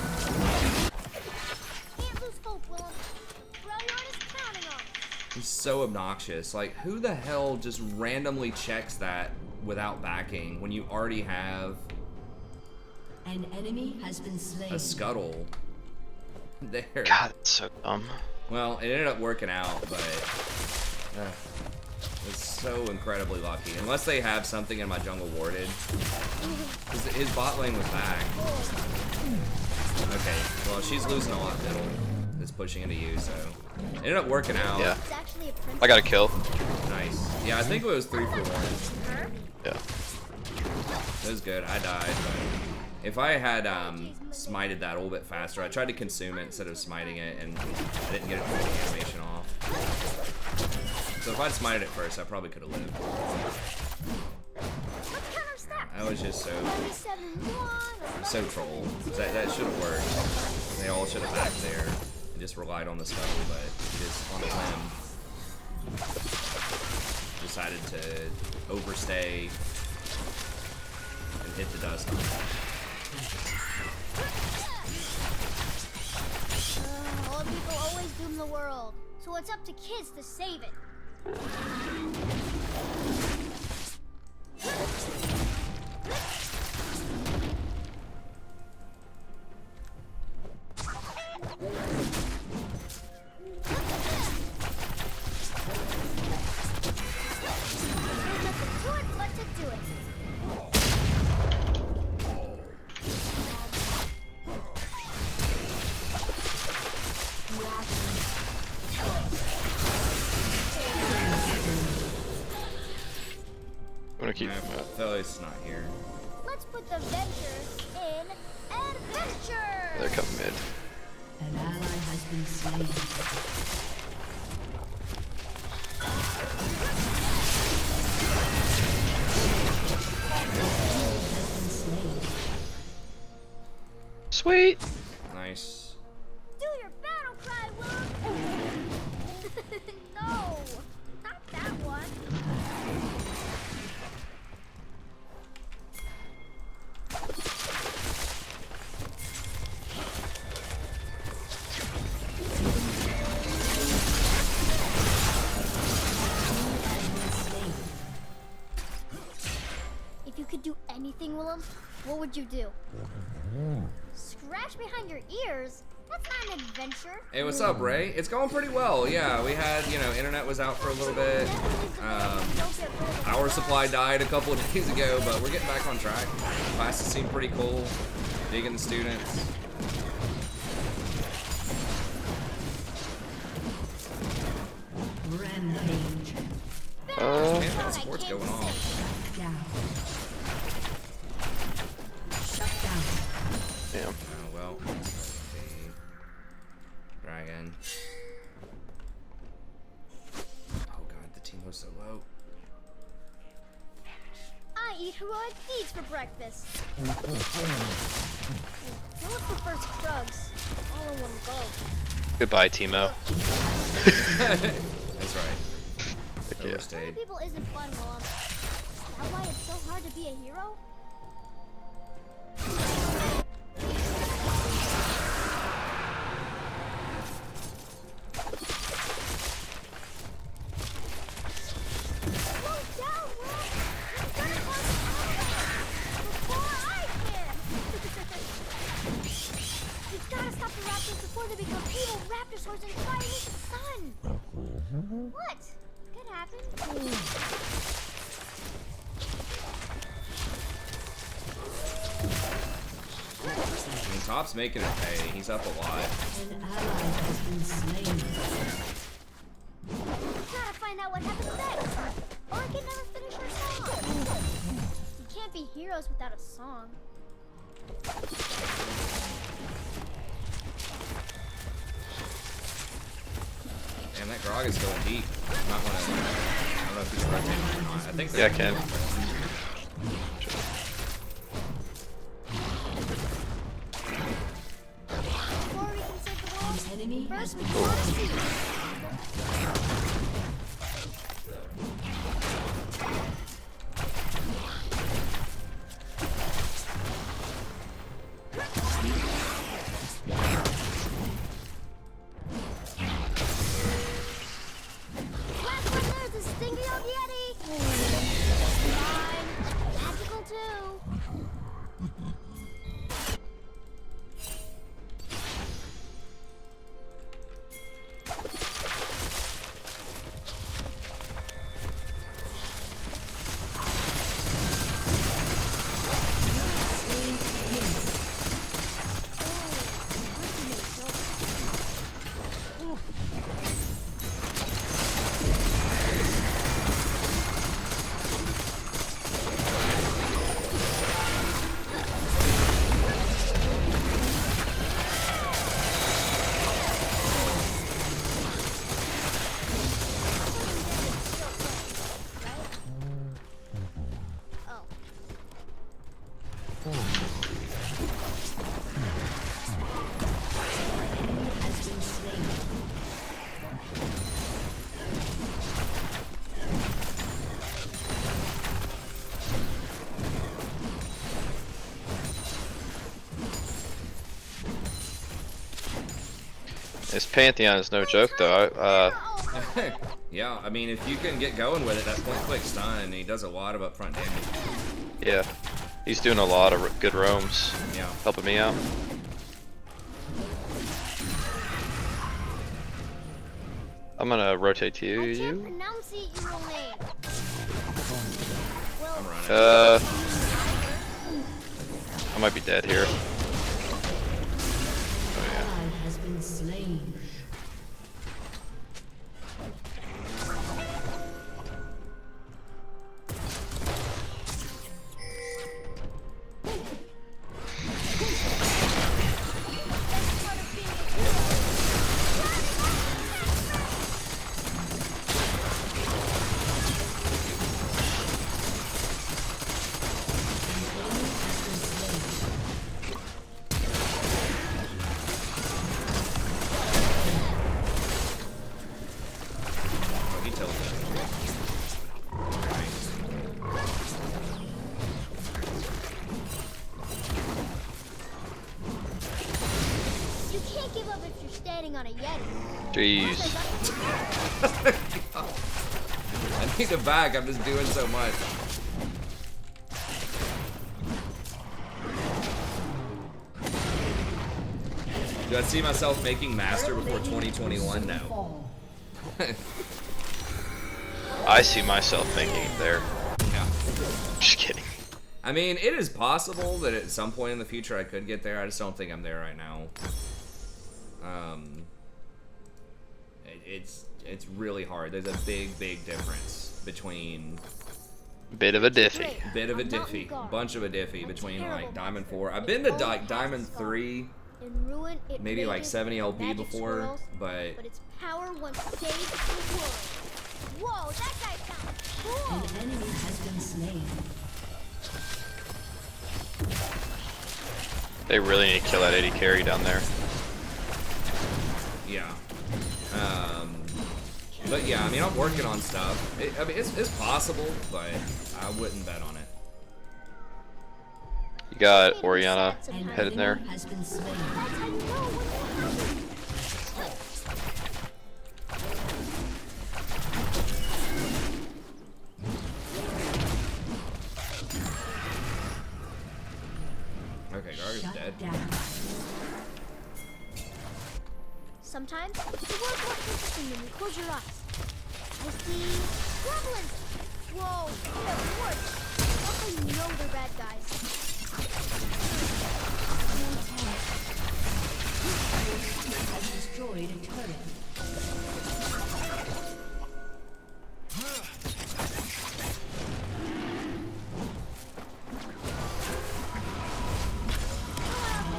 Can't lose hope, Willem. Freljord is counting on us. He's so obnoxious. Like, who the hell just randomly checks that without backing when you already have An enemy has been slain. a scuttle there? God, that's so dumb. Well, it ended up working out, but it's so incredibly lucky. Unless they have something in my jungle warded. His bot lane was back. Okay, well, she's losing a lot middle. It's pushing into you, so it ended up working out. Yeah. It's actually a princess. I got a kill. Nice. Yeah, I think it was 3 for 1. Her? Yeah. It was good. I died, but if I had smited that a little bit faster, I tried to consume it instead of smiting it, and I didn't get it from the animation off. So if I'd smited it first, I probably could have lived. Let's count our stats. I was just so 37-1. troll. That should have worked. They all should have backed there and just relied on the scuttle, but he just on a whim decided to overstay and hit the dust. Old people always doom the world, so it's up to kids to save it. What to do it. I'm gonna keep. Philly's not here. Let's put the ventures in adventure. They're coming mid. An ally has been slain. Sweet. Nice. Do your battle cry, Willem. No, not that one. If you could do anything, Willem, what would you do? Scratch behind your ears? That's not an adventure. Hey, what's up, Ray? It's going pretty well. Yeah, we had, internet was out for a little bit. Power supply died a couple of days ago, but we're getting back on track. Classes seem pretty cool. Digging the students. Rampage. Man, that's what's going on. Down. Shut down. Damn. Oh well. Dragon. Oh god, the team was so low. I eat heroic deeds for breakfast. No one prefers drugs. All in one go. Goodbye, Timo. That's right. Heck yeah. Killing people isn't fun, Mom. Is that why it's so hard to be a hero? Slow down, Will! You're gonna cause before I can! You've gotta stop the raptors before they become evil raptor swords and fly into the sun! What? Could happen. I mean, Top's making it pay. He's up a lot. An ally has been slain. Gotta find out what happens next. Or I can never finish our song. You can't be heroes without a song. Damn, that Grog is going deep. You might wanna. I don't know if he's rotating or not. I think. Yeah, I can. Before we can save the world, An enemy has first we been gotta see. Last one there's a stingy old Yeti. Fine. Magical too. Oh. has been slain. This Pantheon is no joke, though. Yeah, I mean, if you can get going with it, that point click stun, and he does a lot of upfront damage. Yeah, he's doing a lot of good roams, Yeah. helping me out. I'm gonna rotate to I can't you. pronounce your real name. I'm Well, running. I might be dead here. Ally has been slain. Oh, he tells me. you can't give up if you're standing on a Yeti. Jeez. I need a bag. I'm just doing so much. Do I see myself making master before 2021? No. I see myself thinking there. Yeah. Just kidding. I mean, it is possible that at some point in the future I could get there. I just don't think I'm there right now. It's really hard. There's a big difference between Bit of a diffy. Bit of a diffy. Bunch of a diffy between like Diamond 4. I've been to Diamond 3, maybe like 70 LP before, but its power once saved the world. Whoa, that guy sounds cool. An enemy has been slain. They really need to kill that 80 carry down there. yeah. But yeah, I mean, I'm working on stuff. I mean, it's possible, but I wouldn't bet on it. You got Oriana An heading there. enemy has been slain. That's how you know when you're hungry. Okay, Garga's Shut dead. down. Sometimes the world's more interesting when you close your eyes. I see goblins. Whoa, they're worse. That's how you know they're bad guys. Has destroyed a turret.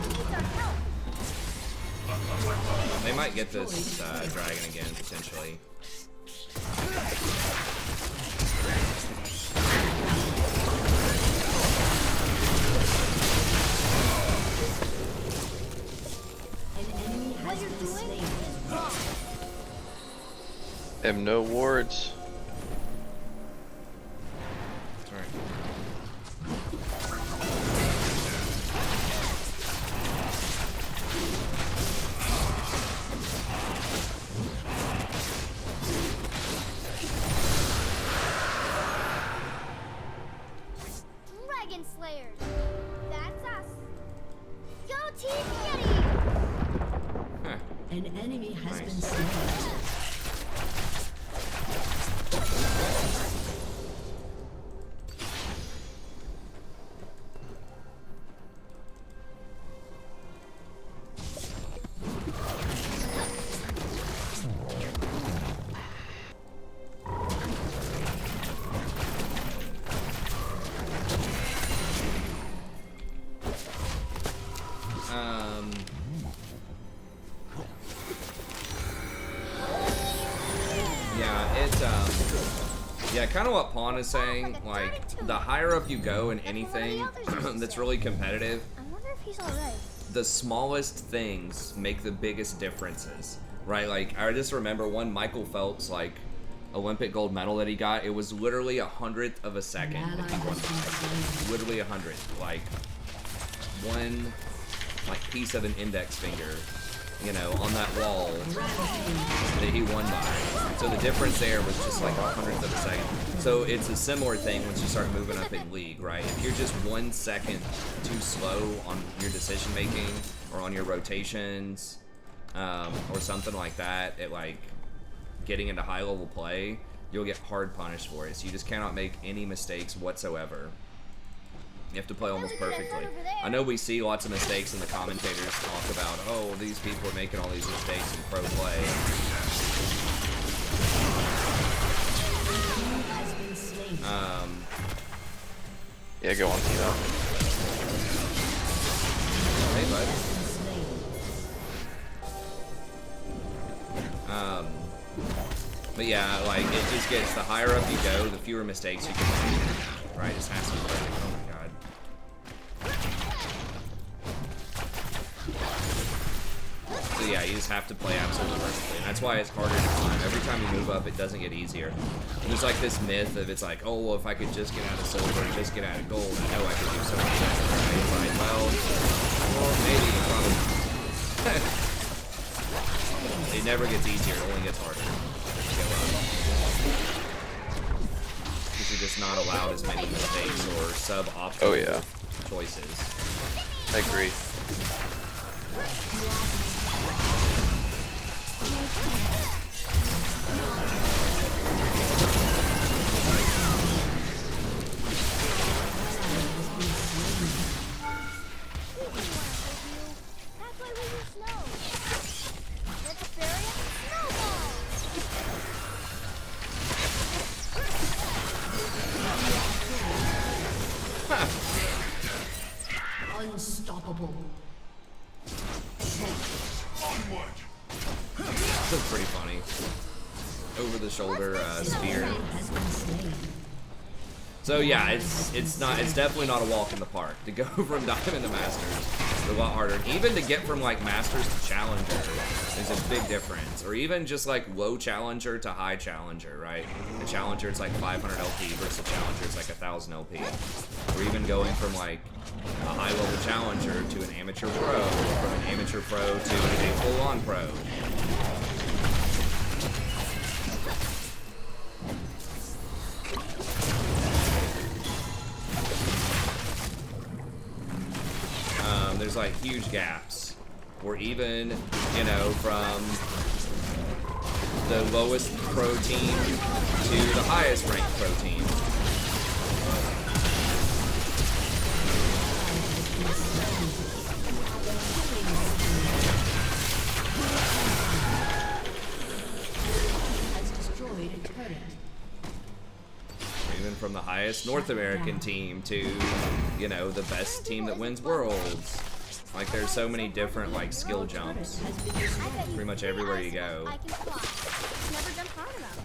Needs our help. They might get this dragon again, potentially. An enemy has been slain. Have no wards. Sorry. Dragon Slayers. That's us. Go Team Yeti! Huh. An enemy has been Nice. slain. Yeah, kind of what Pawn is saying. Like, the higher up you go in anything that's really competitive, I wonder if he's alright. the smallest things make the biggest differences, right? Like, I just remember one Michael Phelps, like, Olympic gold medal that he got. It was literally 100th of a second that he won the race. Literally 100th. Like, one, like, piece of an index finger, you know, on that wall that he won by. So the difference there was just like 100th of a second. So it's a similar thing once you start moving up in league, right? If you're just 1 second too slow on your decision making or on your rotations, or something like that, at like getting into high level play, you'll get hard punished for it. So you just cannot make any mistakes whatsoever. You have to play almost perfectly. I know we see lots of mistakes in the commentators talk about, oh, these people are making all these mistakes in pro play. Has been slain. Yeah, go on, Tino. Hey, bud. Slain. But yeah, like, it just gets, the higher up you go, the fewer mistakes you can make, right? It just has to be perfect. Oh my god. So yeah, you just have to play absolutely perfectly, and that's why it's harder to climb. Every time you move up, it doesn't get easier. There's like this myth of it's like, oh, well, if I could just get out of silver and just get out of gold, I know I could do so much better, right? Like, well, maybe, probably not. It never gets easier, it only gets harder. Because you're just not allowed as many mistakes or suboptimal choices. I agree. That's why we use snow. Let's bury it in snowballs. Unstoppable. This is pretty funny. Over the shoulder spear. Has been slain. So yeah, it's definitely not a walk in the park. To go from Diamond to Masters is a lot harder. And even to get from like Masters to Challenger is a big difference. Or even just like low Challenger to high Challenger, right? A Challenger it's like 500 LP versus a Challenger it's like 1000 LP. Or even going from like a high level Challenger to an amateur pro, or from an amateur pro to a full on pro. There's like huge gaps, or even, you know, from the lowest pro team to the highest ranked pro team. Has destroyed a turret. Even from the highest North American team to, you know, the best team that wins Worlds. Like, there's so many different, like, skill jumps. Pretty much everywhere you go. I can fly. Never jumped hard enough.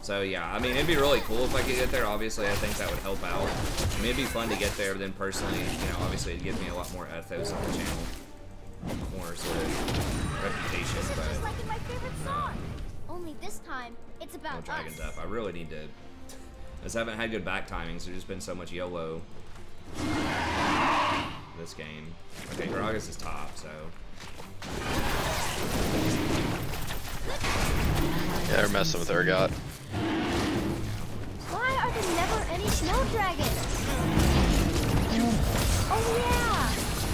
So, yeah, I mean, it'd be really cool if I could get there. Obviously, I think that would help out. I mean, it'd be fun to get there, but then personally, you know, obviously it'd give me a lot more ethos on the channel. More sort of reputation, Just but... like in my favorite song. Only this time, it's No about Dragons us. up. I really need to... I just haven't had good back timings. There's just been so much YOLO this game. Okay, Gragas is top, so... Yeah, they're messing with Urgot. Why are there never any snow dragons? Oh yeah,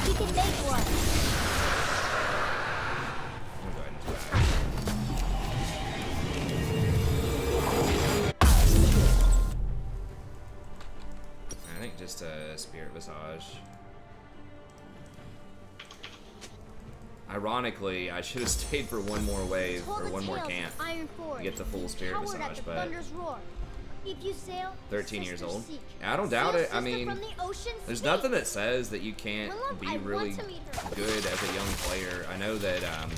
we can make one. I'm going to back. I think just a Spirit Visage. Ironically, I should have stayed for one more wave, Hold or the one more tails of camp. Iron to Forge. get the full Spirit Powered at Visage, the but thunder's roar. If you sail, 13 years sisters old. seek. I don't doubt Sail it. I sister mean, from the ocean there's speak. nothing that says that you can't Willem, I be want really to meet her. good as a young player. I know that An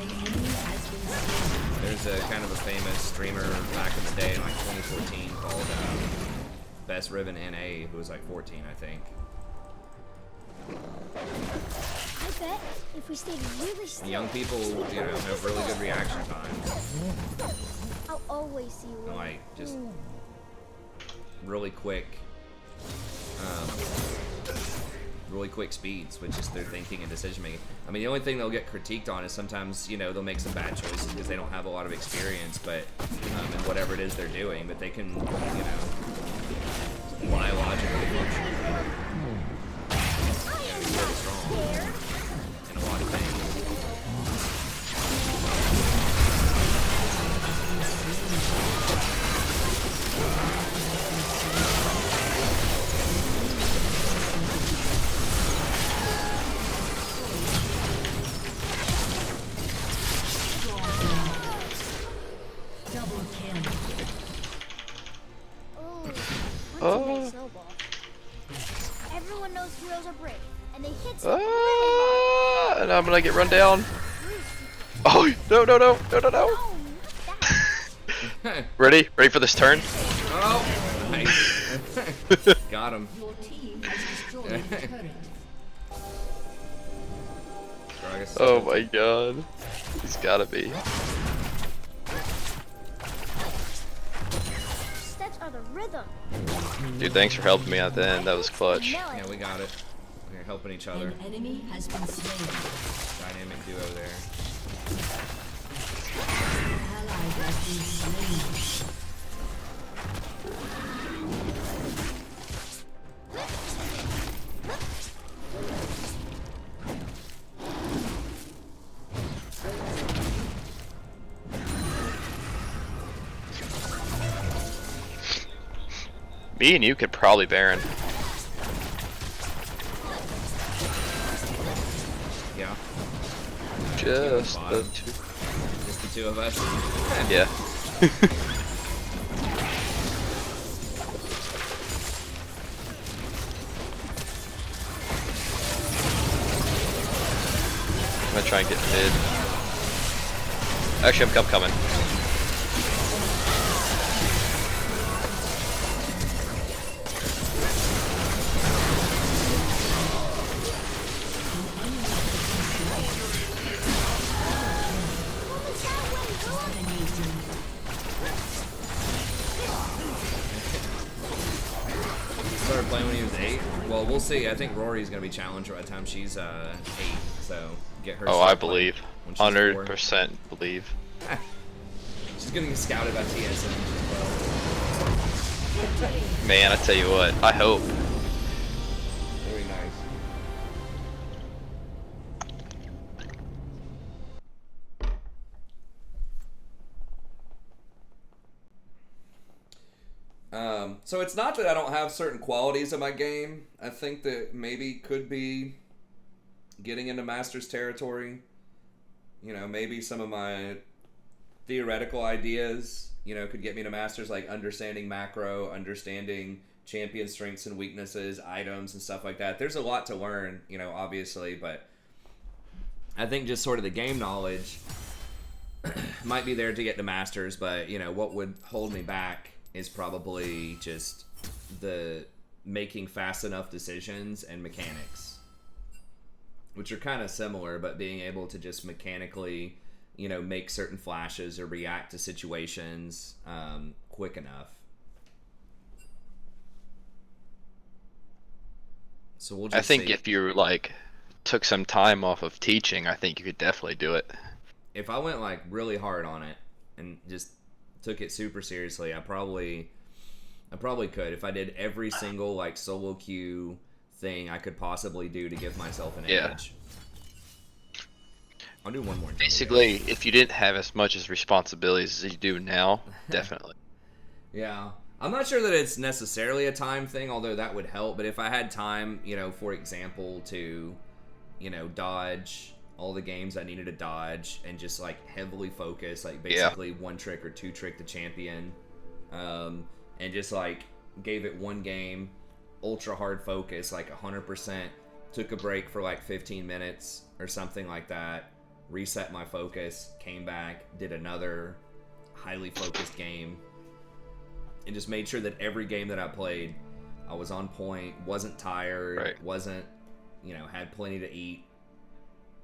enemy has been slain. there's a kind of a famous streamer back in the day in like 2014 called Best Ribbon NA, who was like 14, I think. I bet if we stayed really still, Young people, you know, have really good reaction times. I'll always see you. And like just really quick speeds with just their thinking and decision making. I mean, the only thing they'll get critiqued on is sometimes, you know, they'll make some bad choices because they don't have a lot of experience, but in whatever it is they're doing, but they can, you know, biologically function. You know, be really strong in a lot of things. Double kill. Oh, snowball. Everyone knows heroes are brave, and they hit someone And I'm gonna get run down. Oh, no, no, no, no, no, no. No, not that. Ready? Ready for this turn? Oh, nice. Got him. Your team has destroyed a turret. Gragas. Oh my god. He's gotta be. Steps are the rhythm. Dude, thanks for helping me out then. That was clutch. Yeah, we got it. We're helping each other. An enemy has been slain. Dynamic duo there. Ally has been slain. Me and you could probably Baron. Yeah. Just Bottom. the two. Just the two of us. Yeah. I'm gonna try and get mid. Actually, I'm coming. Started playing when he was 8. Well, we'll see. I think Rory's gonna be challenger by the time she's 8. So get her. Oh, I believe. When she's 100% believe. She's gonna get scouted by TSM as well. Man, I tell you what, I hope. Very nice. So it's not that I don't have certain qualities in my game. I think that maybe could be getting into Masters territory. You know, maybe some of my theoretical ideas, you know, could get me to Masters, like understanding macro, understanding champion strengths and weaknesses, items and stuff like that. There's a lot to learn, you know, obviously, but I think just sort of the game knowledge might be there to get to Masters, but, you know, what would hold me back is probably just the making fast enough decisions and mechanics, which are kind of similar, but being able to just mechanically, you know, make certain flashes or react to situations quick enough. So we'll just I think see. if you like took some time off of teaching, I think you could definitely do it. If I went like really hard on it and just took it super seriously, I probably could. If I did every single like solo queue thing I could possibly do to give myself an edge. I'll do one more. Basically, if you didn't have as much as responsibilities as you do now, definitely. Yeah. I'm not sure that it's necessarily a time thing, although that would help. But if I had time, you know, for example, to, you know, dodge all the games I needed to dodge and just like heavily focus, like basically one trick or two trick the champion, and just like gave it one game, ultra hard focus, like 100%, took a break for like 15 minutes or something like that, reset my focus, came back, did another highly focused game, and just made sure that every game that I played, I was on point, wasn't tired, wasn't, you know, had plenty to eat,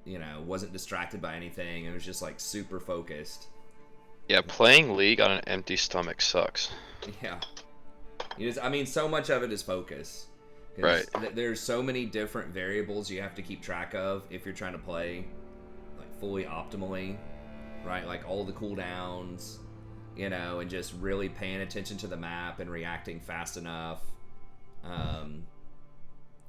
you know, wasn't distracted by anything. It was just like super focused. Yeah, playing League on an empty stomach sucks. Yeah. I mean, so much of it is focus. Right. There's so many different variables you have to keep track of if you're trying to play like fully optimally, right? Like all the cooldowns, you know, and just really paying attention to the map and reacting fast enough.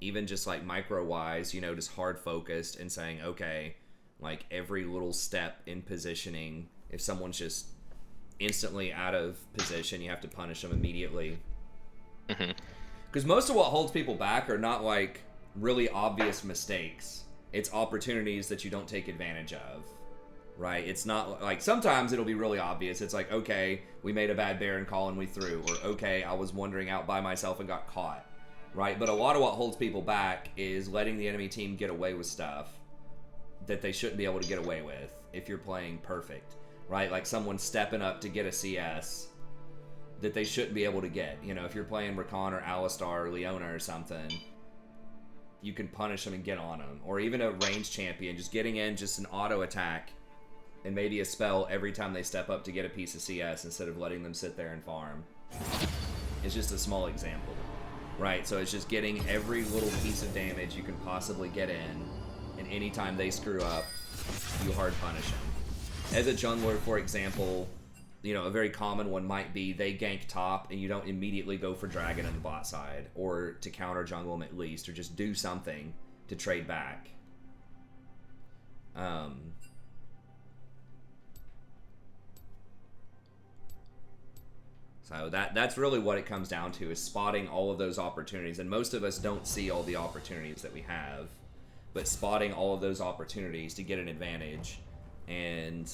Even just like micro wise, you know, just hard focused and saying, okay, like every little step in positioning, if someone's just instantly out of position, you have to punish them immediately. Because most of what holds people back are not like really obvious mistakes. It's opportunities that you don't take advantage of, right? It's not like, sometimes it'll be really obvious. It's like, okay, we made a bad Baron call and we threw, or okay, I was wandering out by myself and got caught, right? But a lot of what holds people back is letting the enemy team get away with stuff that they shouldn't be able to get away with if you're playing perfect, right? Like someone stepping up to get a CS that they shouldn't be able to get. You know, if you're playing Rakan or Alistar or Leona or something, you can punish them and get on them. Or even a ranged champion, just getting in just an auto attack and maybe a spell every time they step up to get a piece of CS instead of letting them sit there and farm. It's just a small example, right? So it's just getting every little piece of damage you can possibly get in, and anytime they screw up, you hard punish them. As a jungler, for example, you know, a very common one might be they gank top and you don't immediately go for dragon on the bot side, or to counter jungle them at least, or just do something to trade back. So that's really what it comes down to, is spotting all of those opportunities. And most of us don't see all the opportunities that we have, but spotting all of those opportunities to get an advantage and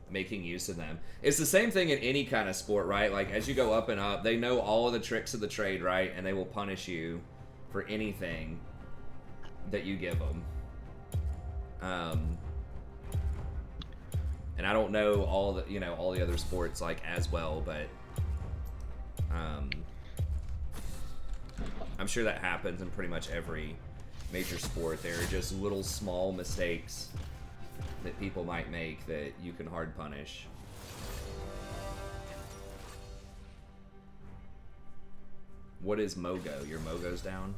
making use of them. It's the same thing in any kind of sport, right? Like, as you go up and up, they know all of the tricks of the trade, right? And they will punish you for anything that you give them. And I don't know all the other sports like as well, but I'm sure that happens in pretty much every major sport. There are just little small mistakes that people might make that you can hard punish. What is Mogo? Your Mogo's down?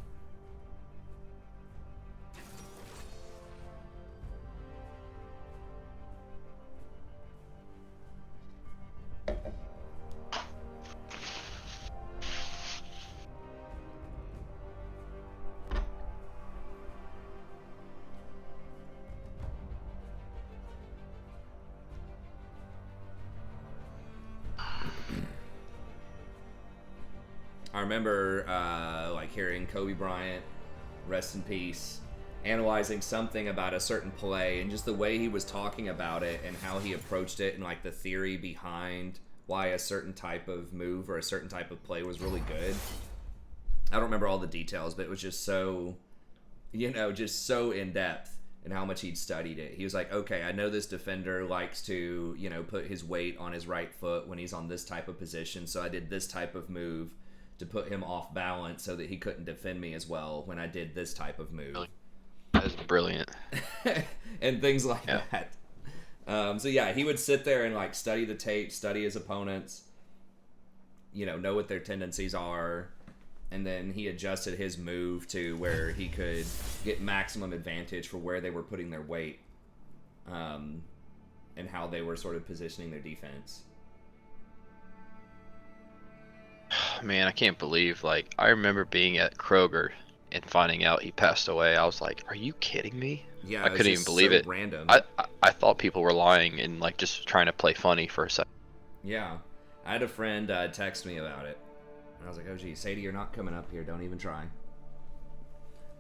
I remember like hearing Kobe Bryant, rest in peace, analyzing something about a certain play, and just the way he was talking about it and how he approached it and like the theory behind why a certain type of move or a certain type of play was really good. I don't remember all the details, but it was just so, just so in depth in how much he'd studied it. He was like, okay, I know this defender likes to, put his weight on his right foot when he's on this type of position, so I did this type of move to put him off balance so that he couldn't defend me as well when I did this type of move. That is brilliant. And things like that. So yeah, he would sit there and like study the tape, study his opponents, know what their tendencies are, and then he adjusted his move to where he could get maximum advantage for where they were putting their weight, and how they were sort of positioning their defense. Man, I can't believe, like, I remember being at Kroger and finding out he passed away. I was like, are you kidding me? Yeah, I couldn't even believe it. Random. I thought people were lying and like just trying to play funny for a second. Yeah, I had a friend text me about it, and I was like, oh geez, Sadie, you're not coming up here, don't even try.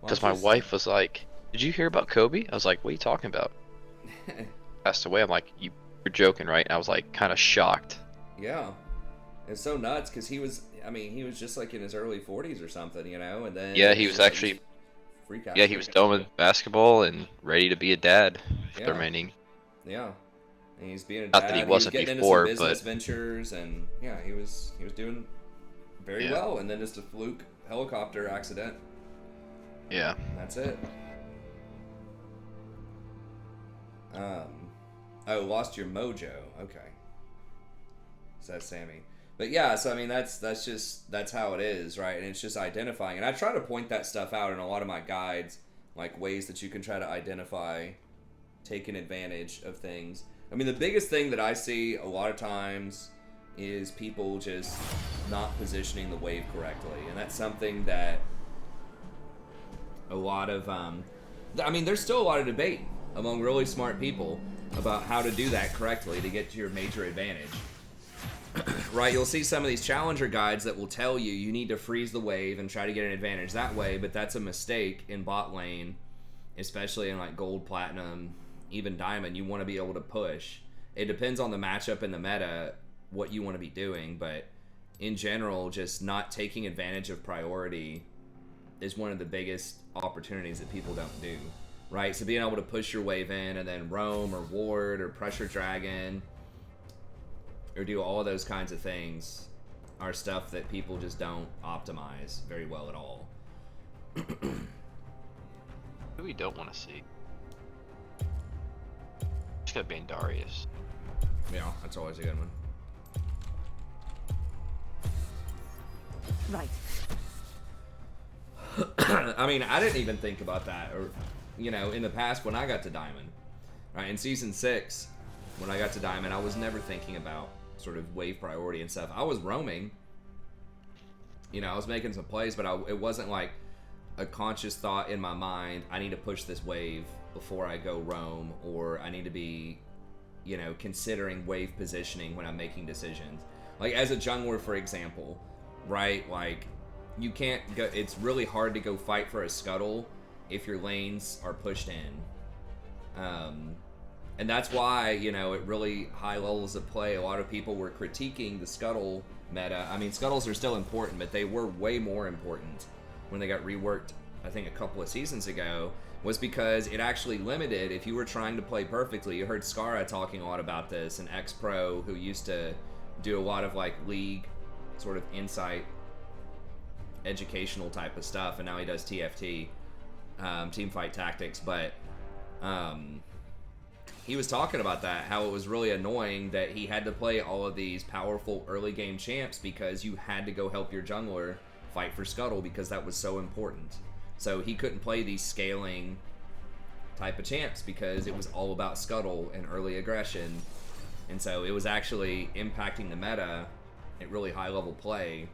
Because my wife was like, did you hear about Kobe? I was like, what are you talking about? Passed away. I'm like, you're joking, right? And I was like kind of shocked. Yeah. It's so nuts because he was just like in his early 40s or something, and then he was actually freak out. Yeah, he was done with basketball and ready to be a dad for the remaining. Yeah, and he's being a dad. Not that he wasn't getting before, into some business but ventures, and yeah, he was doing very well, and then just a fluke helicopter accident. Yeah, that's it. Oh, lost your mojo. Okay, says Sammy. But yeah, so I mean that's how it is, right? And it's just identifying. And I try to point that stuff out in a lot of my guides, like ways that you can try to identify taking advantage of things. I mean, the biggest thing that I see a lot of times is people just not positioning the wave correctly. And that's something that a lot of there's still a lot of debate among really smart people about how to do that correctly to get to your major advantage. Right, you'll see some of these challenger guides that will tell you need to freeze the wave and try to get an advantage that way, but that's a mistake in bot lane, especially in like gold, platinum, even diamond. You want to be able to push. It depends on the matchup and the meta what you want to be doing, but in general, just not taking advantage of priority is one of the biggest opportunities that people don't do, right? So being able to push your wave in and then roam or ward or pressure dragon or do all of those kinds of things are stuff that people just don't optimize very well at all. Who we don't want to see? Just got banned Darius. Yeah, that's always a good one. Right. I mean, I didn't even think about that, or in the past when I got to Diamond, right? In Season 6, when I got to Diamond, I was never thinking about sort of wave priority and stuff. I was roaming, I was making some plays, but it wasn't like a conscious thought in my mind, I need to push this wave before I go roam, or I need to be, considering wave positioning when I'm making decisions. Like as a jungler, for example, right? Like you can't go, it's really hard to go fight for a scuttle if your lanes are pushed in. And that's why, you know, at really high levels of play, a lot of people were critiquing the Scuttle meta. I mean, Scuttles are still important, but they were way more important when they got reworked, I think, a couple of seasons ago, was because it actually limited, if you were trying to play perfectly. You heard Scara talking a lot about this, an ex-pro who used to do a lot of, like, league sort of insight, educational type of stuff, and now he does TFT, team fight tactics, but he was talking about that, how it was really annoying that he had to play all of these powerful early game champs because you had to go help your jungler fight for Scuttle because that was so important. So he couldn't play these scaling type of champs because it was all about Scuttle and early aggression. And so it was actually impacting the meta at really high level play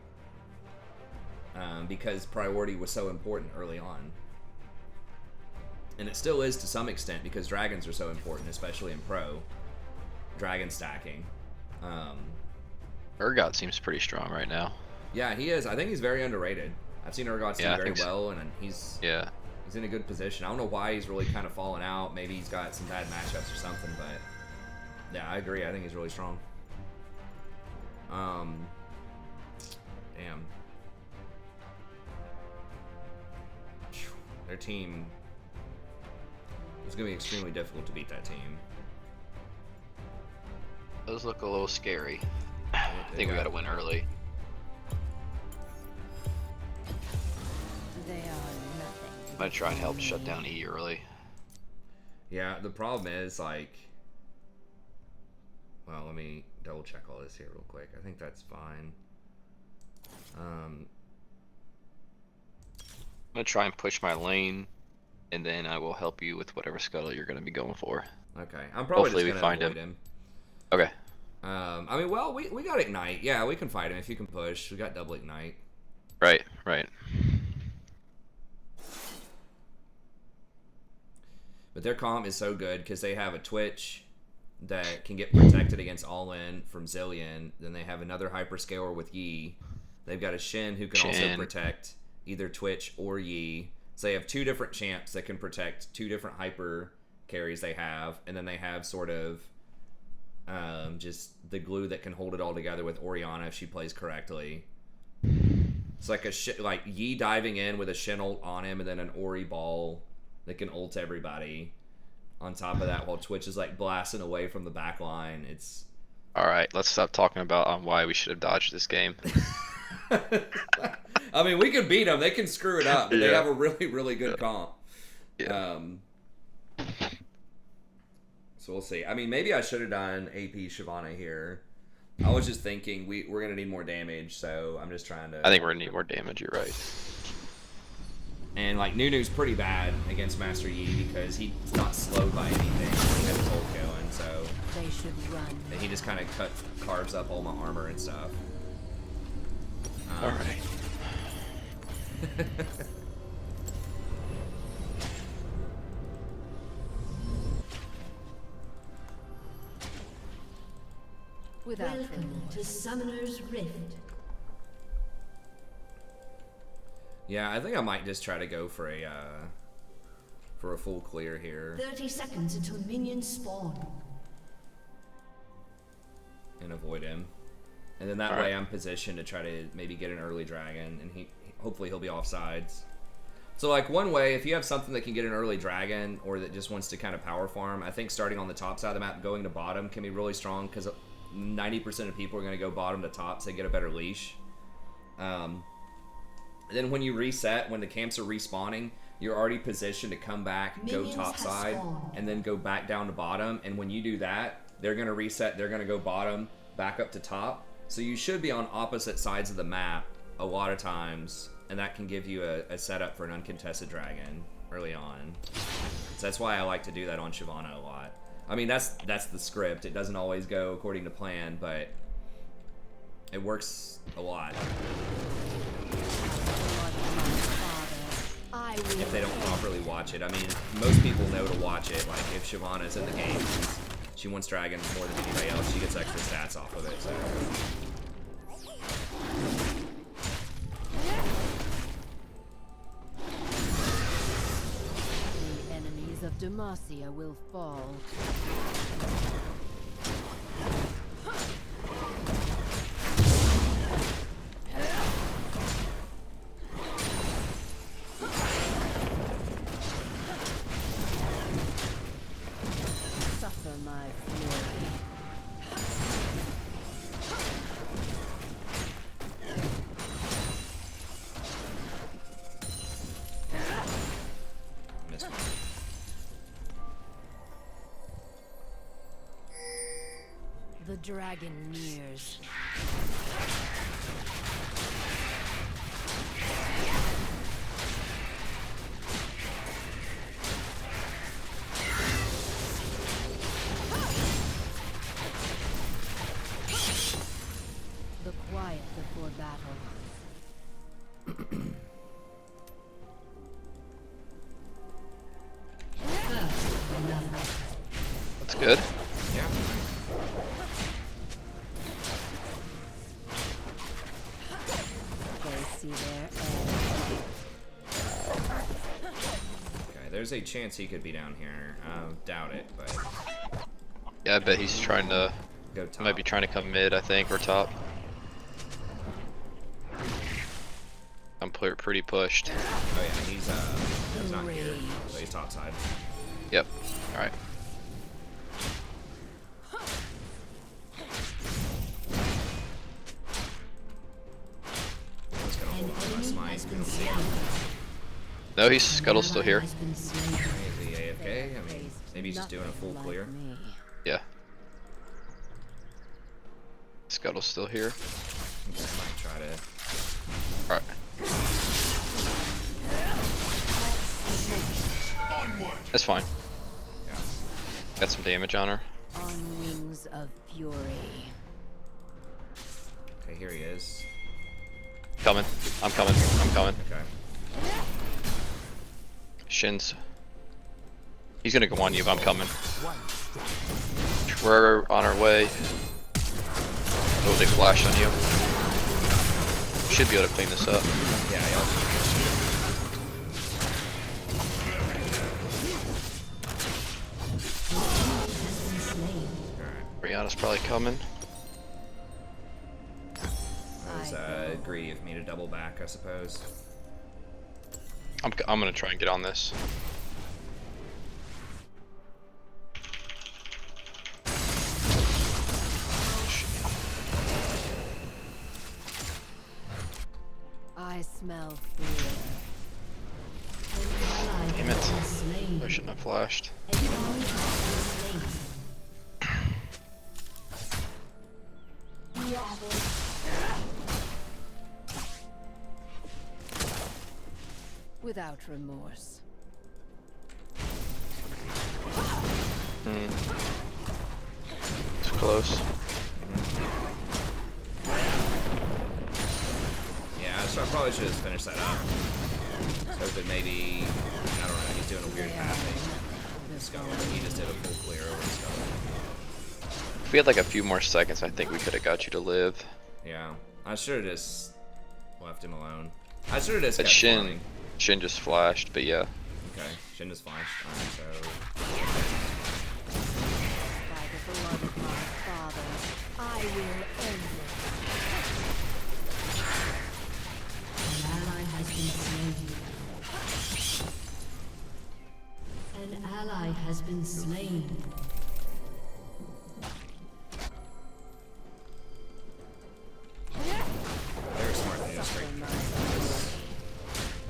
because priority was so important early on. And it still is to some extent because dragons are so important, especially in pro. Dragon stacking. Urgot seems pretty strong right now. Yeah, he is. I think he's very underrated. I've seen Urgot do very well, and he's in a good position. I don't know why he's really kind of fallen out. Maybe he's got some bad matchups or something, but yeah, I agree. I think he's really strong. Damn. Their team... It's going to be extremely difficult to beat that team. Those look a little scary. I think we got to win early. They are nothing. I'm going to try and help shut down E early. Yeah, the problem is, like... Well, let me double check all this here real quick. I think that's fine. I'm going to try and push my lane, and then I will help you with whatever Scuttle you're going to be going for. Okay, I'm probably Hopefully just going to avoid him. him. Okay. I mean, well, we got Ignite. Yeah, we can fight him if you can push. We got double Ignite. Right. But their comp is so good because they have a Twitch that can get protected against all-in from Zillion. Then they have another hyperscaler with Yi. They've got a Shin who can also protect either Twitch or Yi. So they have two different champs that can protect two different hyper carries they have. And then they have sort of just the glue that can hold it all together with Orianna if she plays correctly. It's like like Yi diving in with a Shin ult on him and then an Ori ball that can ult everybody. On top of that, while Twitch is like blasting away from the back line, it's... Alright, let's stop talking about why we should have dodged this game. I mean, we can beat them. They can screw it up, but they have a really, really good comp. Yeah. So we'll see. I mean, maybe I should have done AP Shyvana here. I was just thinking we're going to need more damage, so I'm just trying to... I think we're going to need more damage, you're right. And, like, Nunu's pretty bad against Master Yi because he's not slowed by anything. He has his ult going, so... They should run. And he just kind of carves up all my armor and stuff. Alright. Welcome to Summoner's Rift. Yeah, I think I might just try to go for a full clear here. 30 seconds until minions spawn. And avoid him. And then that way I'm positioned to try to maybe get an early dragon, and hopefully he'll be offsides. So like one way, if you have something that can get an early dragon or that just wants to kind of power farm, I think starting on the top side of the map, going to bottom can be really strong because 90% of people are going to go bottom to top, so they get a better leash. Then when you reset, when the camps are respawning, you're already positioned to come back, go top side, and then go back down to bottom. And when you do that, they're going to reset, they're going to go bottom, back up to top. So you should be on opposite sides of the map a lot of times, and that can give you a setup for an uncontested dragon early on. So that's why I like to do that on Shyvana a lot. I mean, that's the script. It doesn't always go according to plan, but it works a lot. If they don't properly watch it. I mean, most people know to watch it. Like, if Shyvana's in the game, she wants dragons more than anybody else. She gets extra stats off of it, so... The enemies of Demacia will fall. Suffer my fury. Missed one. The dragon nears. The quiet before battle. That's good. Yeah. They see their end. Okay, there's a chance he could be down here. Doubt it, but Yeah, I bet he's trying to. go top. Might be trying to come mid, I think, or top. I'm pretty pushed. Oh yeah, he's not here, so he's top side. Yep. All right. I'm just gonna An hold on my enemy smite. has been Is slain. No, he's Scuttle's still here. Has been slain. he AFK? I mean, maybe he's just doing a full Like clear. me. Yeah. Scuttle's still here. Might try to. All right. That's fine. Yeah. Got some damage on her. On wings of fury. Okay, here he is. Coming. I'm coming. I'm coming. Okay. Shin's. He's gonna go on you, but I'm coming. We're on our way. Oh, they flashed on you. Should be able to clean this up. Yeah, y'all. Alright. Brianna's probably coming. That was greedy of me to double back, I suppose. I'm gonna try and get on this. I smell fear. Damn it. I shouldn't have flashed. Without remorse. It's close. Yeah, so I probably should have finished that up. So that maybe, I don't know, he's doing a weird pathing. Skull, but he just did a full clear over Skull. If we had like a few more seconds, I think we could have got you to live. Yeah, I should have just left him alone. I should have just But kept farming. Shin just flashed, but yeah. Okay, Shin just flashed. Alright, so By the blood of my father, I will end it. An ally has been slain. An ally has been slain. very smart to just straight.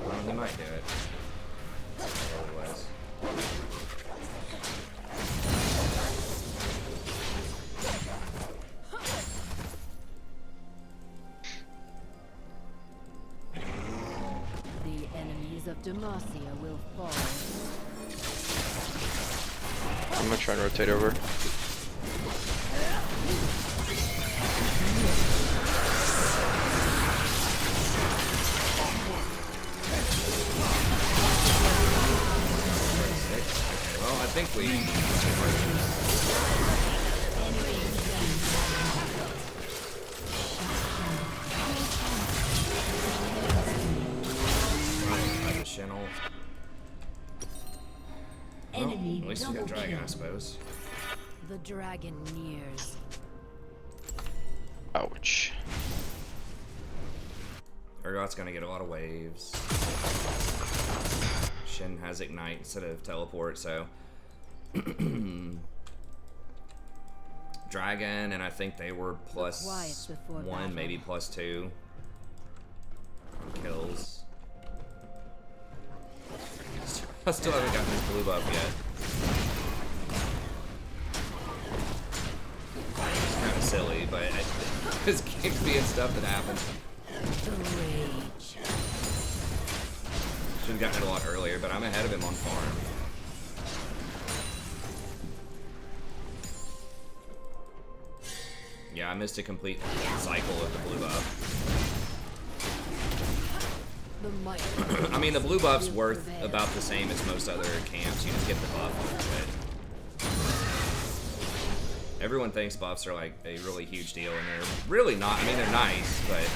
Well, he might do it. Otherwise. The enemies of Demacia will fall. I'm gonna try and rotate over. Well, I think we. Like a Shin ult. Well, Enemy at least we got double Dragon, I kill. suppose. The dragon nears. Ouch. Urgot's gonna get a lot of waves. Shin has ignite instead of teleport, so dragon, and I think they were +1, maybe +2 kills. I still haven't gotten this blue buff yet. It's kind of silly, but it's kicks me and stuff that happens. The rage. Should have gotten it a lot earlier, but I'm ahead of him on farm. Yeah, I missed a complete cycle of the blue buff. The might. I mean, the blue buff's worth about the same as most other camps. You just get the buff off of it. Everyone thinks buffs are like a really huge deal, and they're really not. I mean, they're nice, but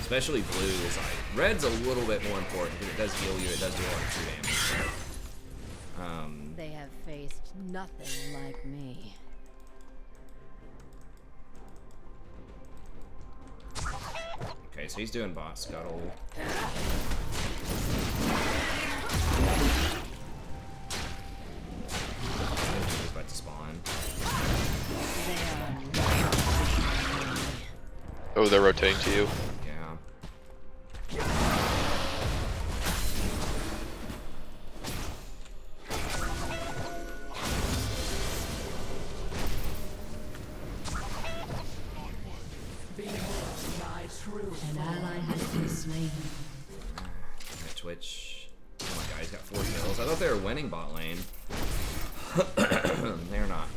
especially blue is like, red's a little bit more important because it does heal you. It does do a lot of true damage. They have faced nothing like me. Okay, so he's doing bot scuttle. He's about to spawn. Oh, they're rotating to you. Yeah. An ally has been slain. Twitch. Oh my god, he's got 4 kills. I thought they were winning bot lane. They're not.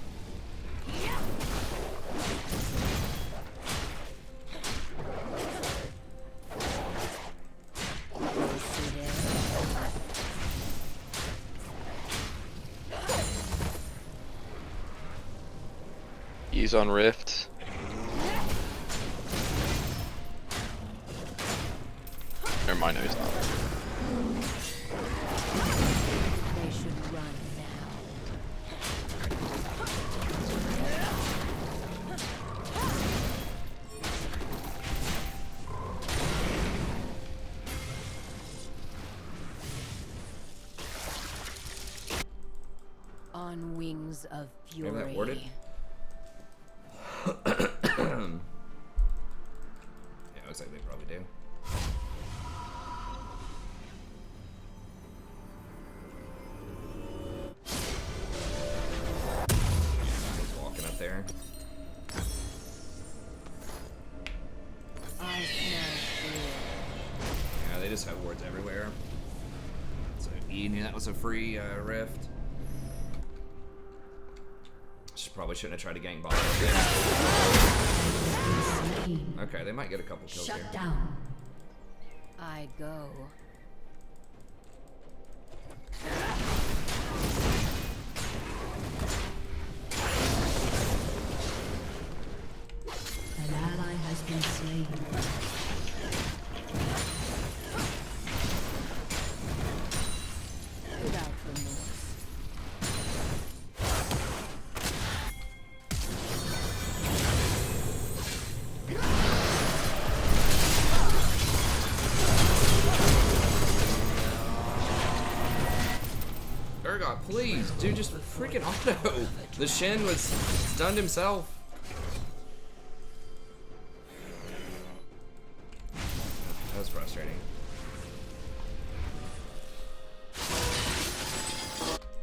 He's on Rift. Never mind, no, he's not. They should run now. On wings of fury. Maybe that worded? Yeah, looks like they probably do. He's walking up there. I smell fear. Yeah, they just have wards everywhere. So E knew that was a free rift. Probably shouldn't have tried to gank bot. Okay, they might get a couple kills here. Shut down. I go. An ally has been slain. Without remorse. Urgot, please, dude, just freaking auto. The Shin was stunned himself. That was frustrating.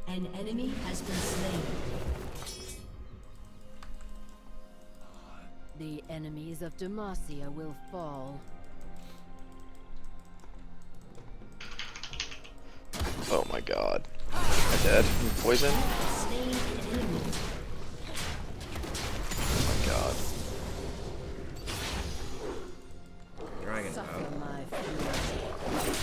An enemy has been slain. The enemies of Demacia will fall. Oh my god. Am I dead? Poison? Slain enemy. Oh my god. Dragon's Suffer out. my fury.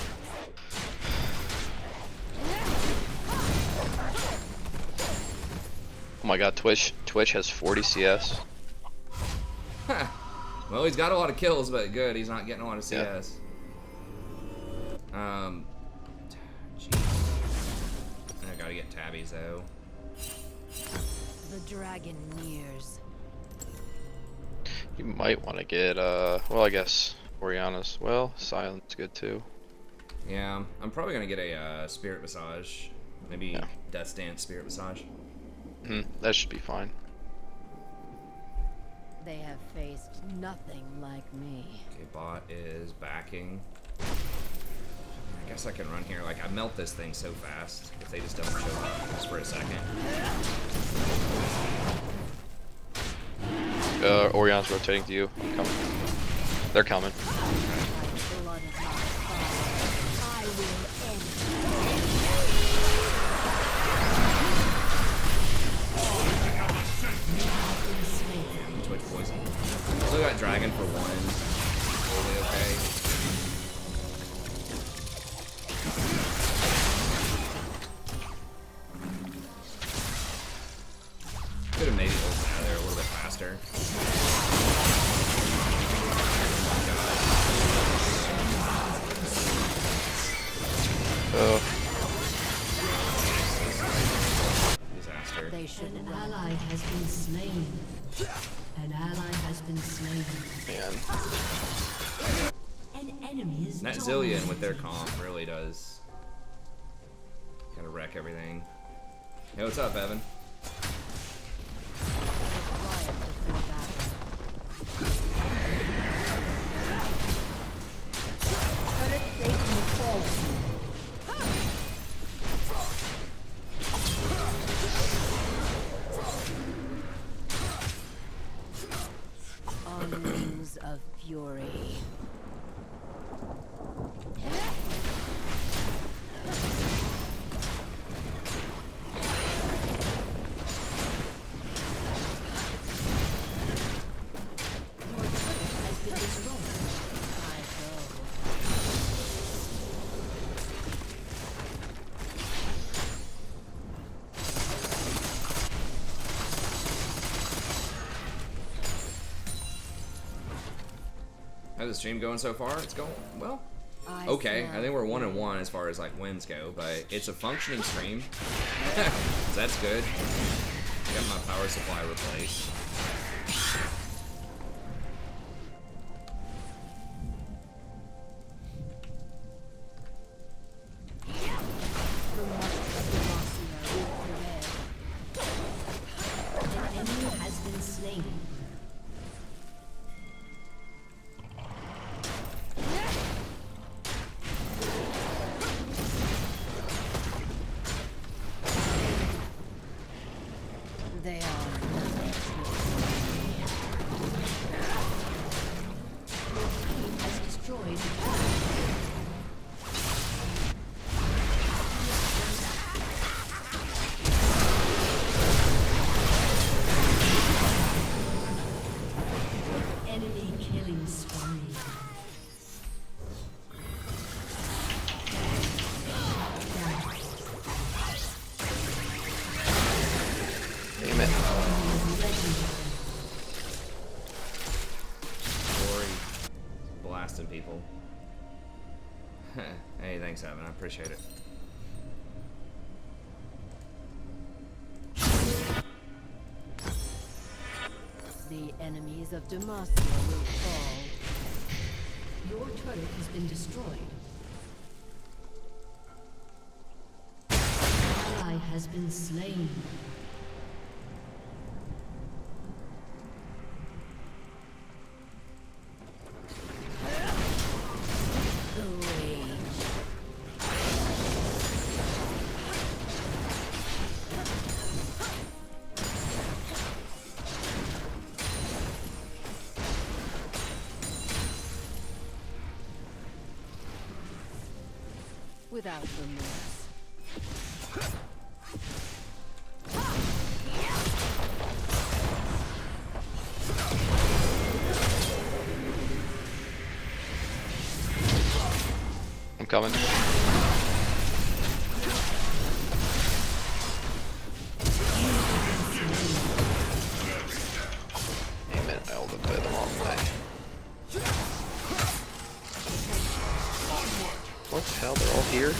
Oh my god, Twitch has 40 CS. Well, he's got a lot of kills, but good, he's not getting a lot of Yeah. CS. Jeez. I gotta get tabbies though. The The dragon nears. You might want to get, well, I guess Oriana's. Well, Silent's good too. Yeah, I'm probably gonna get a spirit massage. Maybe Yeah. Death Dance spirit massage. That should be fine. They have faced nothing like me. Okay, bot is backing. I guess I can run here. Like, I melt this thing so fast if they just don't show up just for a second. Orion's rotating to you. Coming. They're coming. By the blood of my father, I will end. Twitch poison. Still got dragon for one. Totally okay. Could have maybe ult out of there a little bit faster. Disaster. They should An run. ally has been slain. An ally has been slain. Man. An enemy is That Zillion with their comp really does kind of wreck everything. Hey, what's up, Evan? On wings of fury. How's the stream going so far? It's going well. I Okay, smell I think we're 1-1 as far as like wins go, but it's a functioning stream. That's good. I got my power supply replaced. the march of Demacia will prevail. An enemy has been slain. They are nothing Team has destroyed the turret. Enemy killing spree. Damn it. Glory. Blasting people. Hey, thanks, Evan. I appreciate it. The enemies of Demacia will fall. Your turret has been destroyed. Ally has been slain. The rage. Without remorse. I'm coming. Damn it, I hold it the wrong way. What the hell? They're all here?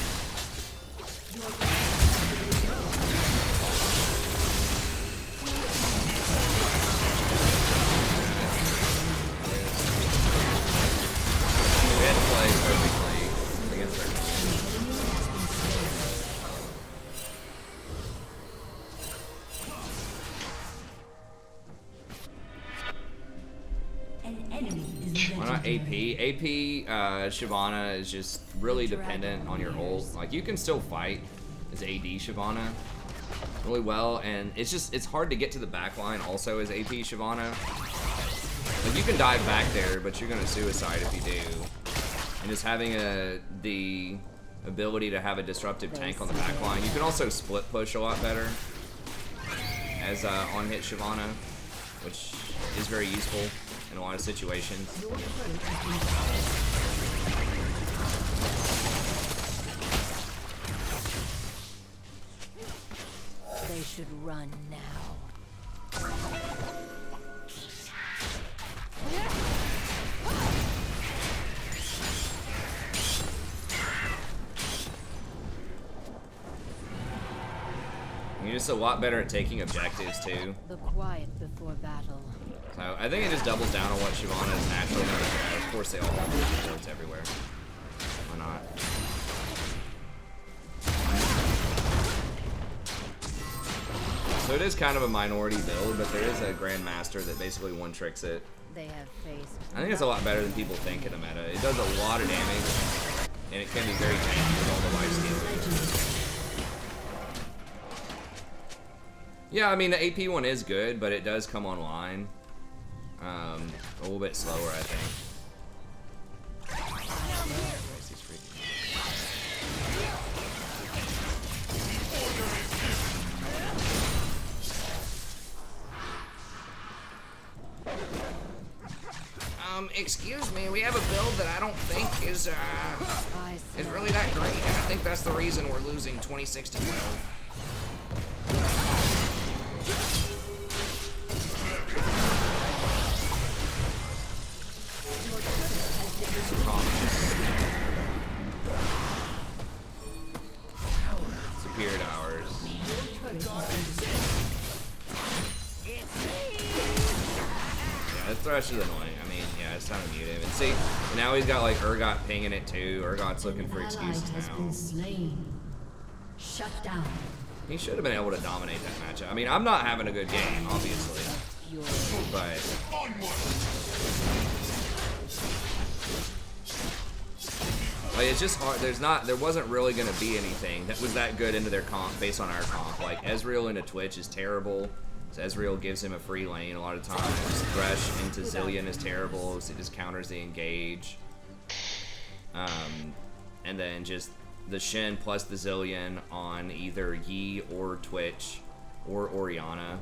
Why not AP? AP, Shyvana is just really dependent on your ult. Like, you can still fight as AD Shyvana really well, and it's hard to get to the back line also as AP Shyvana. Like, you can dive back there, but you're gonna suicide if you do. And just having the ability to have a disruptive tank on the back line. You can also split push a lot better as on hit Shyvana, which is very useful in a lot of situations. They should run now. You're just a lot better at taking objectives too. The quiet before battle. So I think it just doubles down on what Shyvana is naturally known for. Of course they all have boards everywhere. Why not? So it is kind of a minority build, but there is a Grandmaster that basically one-tricks it. They have faced. I think it's a lot better than people think in the meta. It does a lot of damage, and it can be very tanky with all the lifesteal. Yeah, I mean, the AP one is good, but it does come online a little bit slower, I think. Excuse me, we have a build that I don't think is really that great, and I think that's the reason we're losing 26 to 12. Superior to ours. Yeah, this Thresh is annoying. I mean, yeah, it's time to mute him. And see, now he's got like Urgot pinging it too. Urgot's looking for excuses now. Shut down. He should have been able to dominate that matchup. I mean, I'm not having a good game, obviously. But like, it's just hard. There wasn't really gonna be anything that was that good into their comp based on our comp. Like, Ezreal into Twitch is terrible. So Ezreal gives him a free lane a lot of times. Thresh into Zillion is terrible, so it just counters the engage. And then just the Shen plus the Zillion on either Yi or Twitch or Orianna.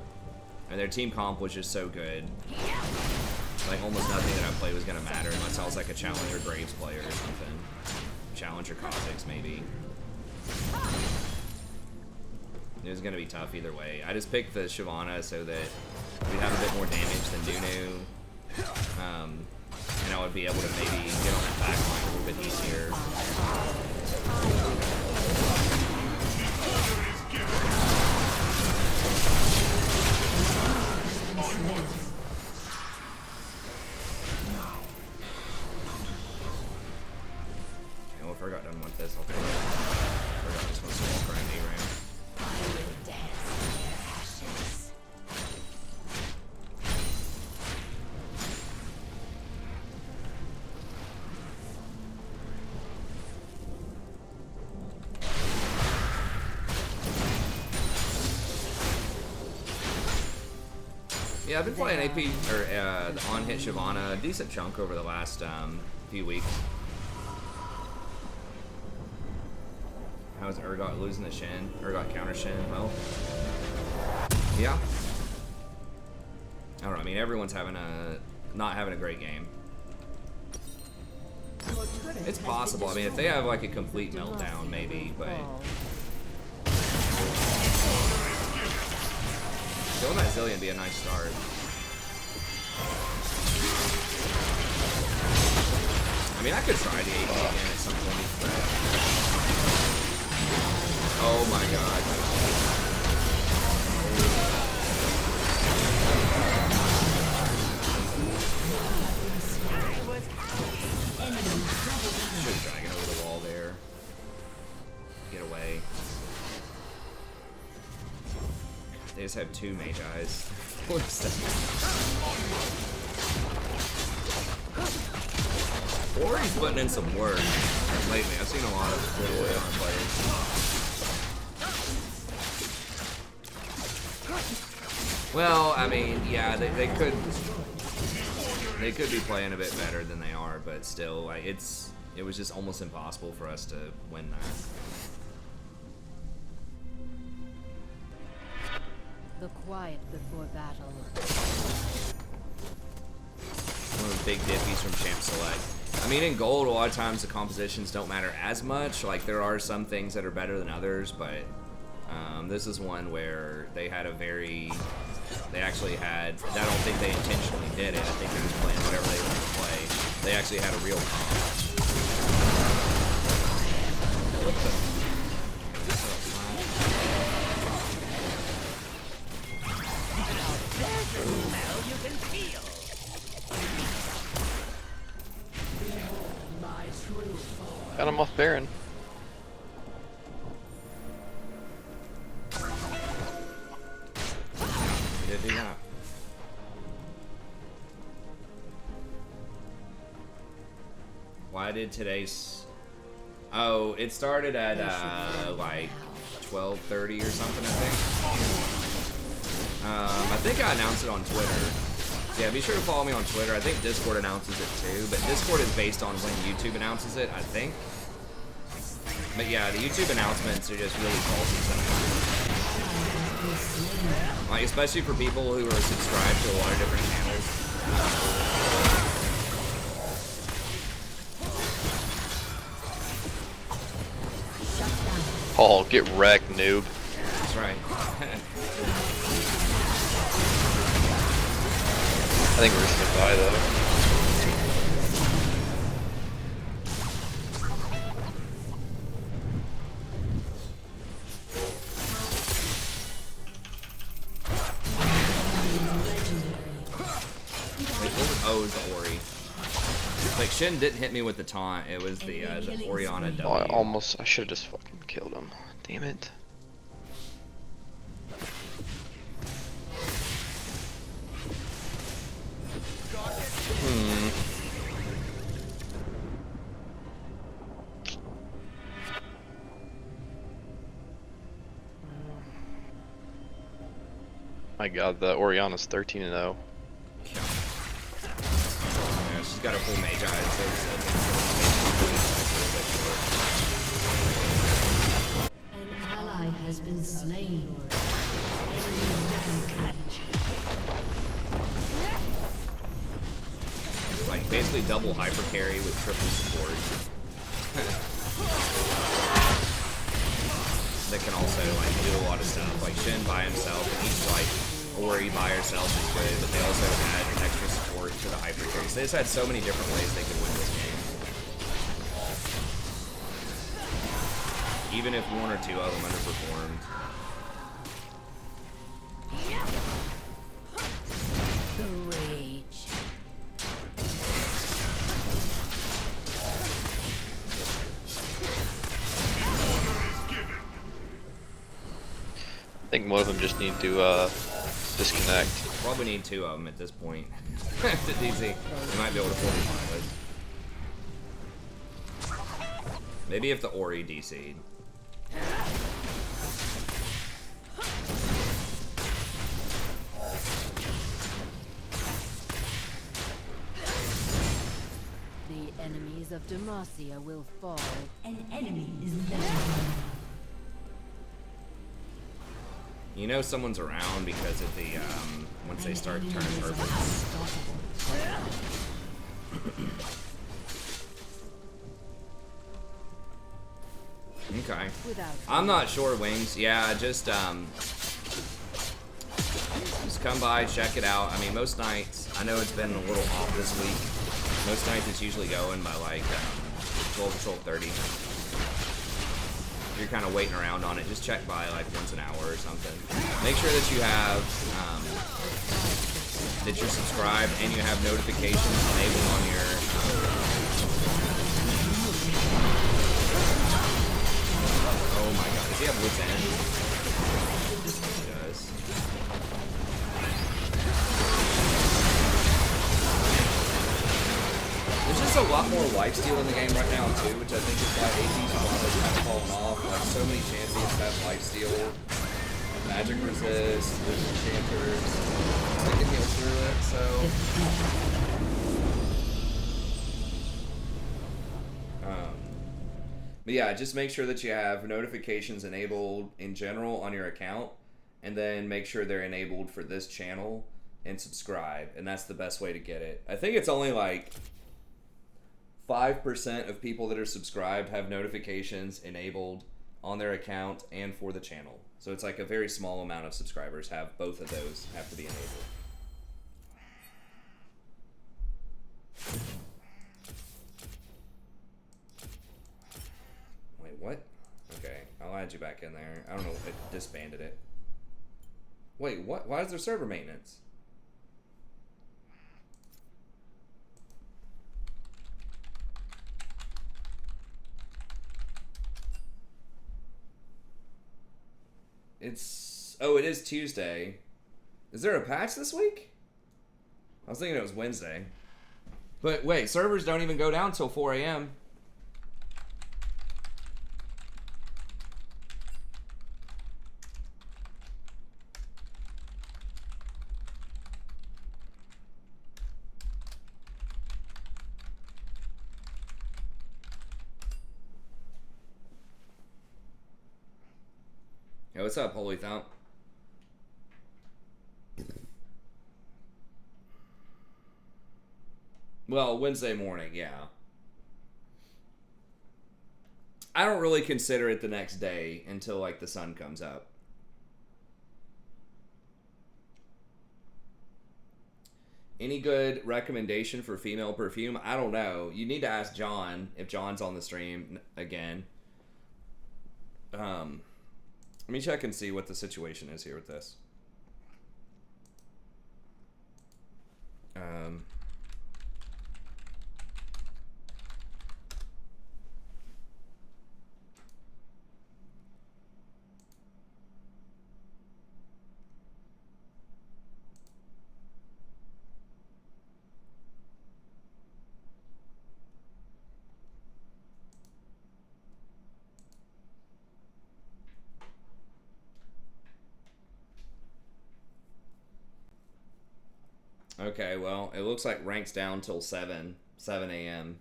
And their team comp was just so good. Like, almost nothing that I played was gonna matter unless I was like a Challenger Graves player or something. Challenger Kha'Zix, maybe. It was gonna be tough either way. I just picked the Shyvana so that we'd have a bit more damage than Nunu. And I would be able to maybe get on that back line a little bit easier. Okay, well, if Urgot doesn't want this, I'll take it. Urgot just wants to walk around A-Ram. Yeah, I've been playing AP, or the on-hit Shyvana a decent chunk over the last few weeks. How's Urgot losing the Shen? Urgot counter Shen? Well, yeah. I don't know, I mean, everyone's not having a great game. It's possible, I mean, if they have like a complete meltdown, maybe, but... Killing that Zillion would be a nice start. I mean, I could try the AP again at some point. Oh my god. Should have dragon over the wall there. Get away. They just have two mage eyes. Ori's putting in some work lately. I've seen a lot of good Oriana players. Well, I mean, yeah, they could be playing a bit better than they are, but still, like it was just almost impossible for us to win that. The quiet before battle. One of the big diffies from Champ Select. I mean, in Gold, a lot of times the compositions don't matter as much. Like, there are some things that are better than others, but this is one where they had they actually had, I don't think they intentionally did it. I think they were just playing whatever they wanted to play. They actually had a real comp. What the? Got him off Baron. Did he not? Why did today's... Oh, it started at like 12:30 or something, I think I announced it on Twitter. Yeah, be sure to follow me on Twitter. I think Discord announces it too, but Discord is based on when YouTube announces it, I think. But yeah, the YouTube announcements are just really faulty sometimes. Like, especially for people who are subscribed to a lot of different channels. Oh, get wrecked, noob. That's right. I think we're just gonna die though. Oh, it was the Ori. Like, Shin didn't hit me with the taunt, it was the Oriana W. Oh, I should have just fucking killed him. Damn it. My god, the Oriana's 13-0. Yeah, she's got a full mage eye, so An ally has been slain. like basically double hyper carry with triple support. That can also like do a lot of stuff. Like Shin by himself, and each like Ori by herself is good, but they also add extra support to the hyper carry. So they just had so many different ways they could win this game. Even if one or two of them underperformed. The rage. I think one of them just need to disconnect. Probably need two of them at this point. To DC, they might be able to fortify with. Maybe if the Ori DC'd. The enemies of Demacia will fall. An enemy is legendary. You know someone's around because of the, once they start turning purple. Okay. I'm not sure, Wings. Yeah, just come by, check it out. I mean, most nights, I know it's been a little off this week. Most nights it's usually going by like 12 to 12:30. You're kind of waiting around on it, just check by like once an hour or something. Make sure that you have, that you're subscribed and you have notifications enabled on your, oh my god, does he have Wit's End? He does. There's just a lot more lifesteal in the game right now too, which I think is why AP's probably kind of fallen off. Like so many champions have lifesteal, magic resist, there's enchanters. They can heal through it, so. But yeah, just make sure that you have notifications enabled in general on your account, and then make sure they're enabled for this channel and subscribe, and that's the best way to get it. I think it's only like 5% of people that are subscribed have notifications enabled on their account and for the channel. So it's like a very small amount of subscribers have both of those have to be enabled. Wait, what? Okay, I'll add you back in there. I don't know if it disbanded it. Wait, what? Why is there server maintenance? Oh, it is Tuesday. Is there a patch this week? I was thinking it was Wednesday. But wait, servers don't even go down till 4 a.m. Yo, what's up, Holy Thump? Well, Wednesday morning, yeah. I don't really consider it the next day until, like, the sun comes up. Any good recommendation for female perfume? I don't know. You need to ask John if John's on the stream again. Let me check and see what the situation is here with this. Okay, well, it looks like rank's down till 7 a.m.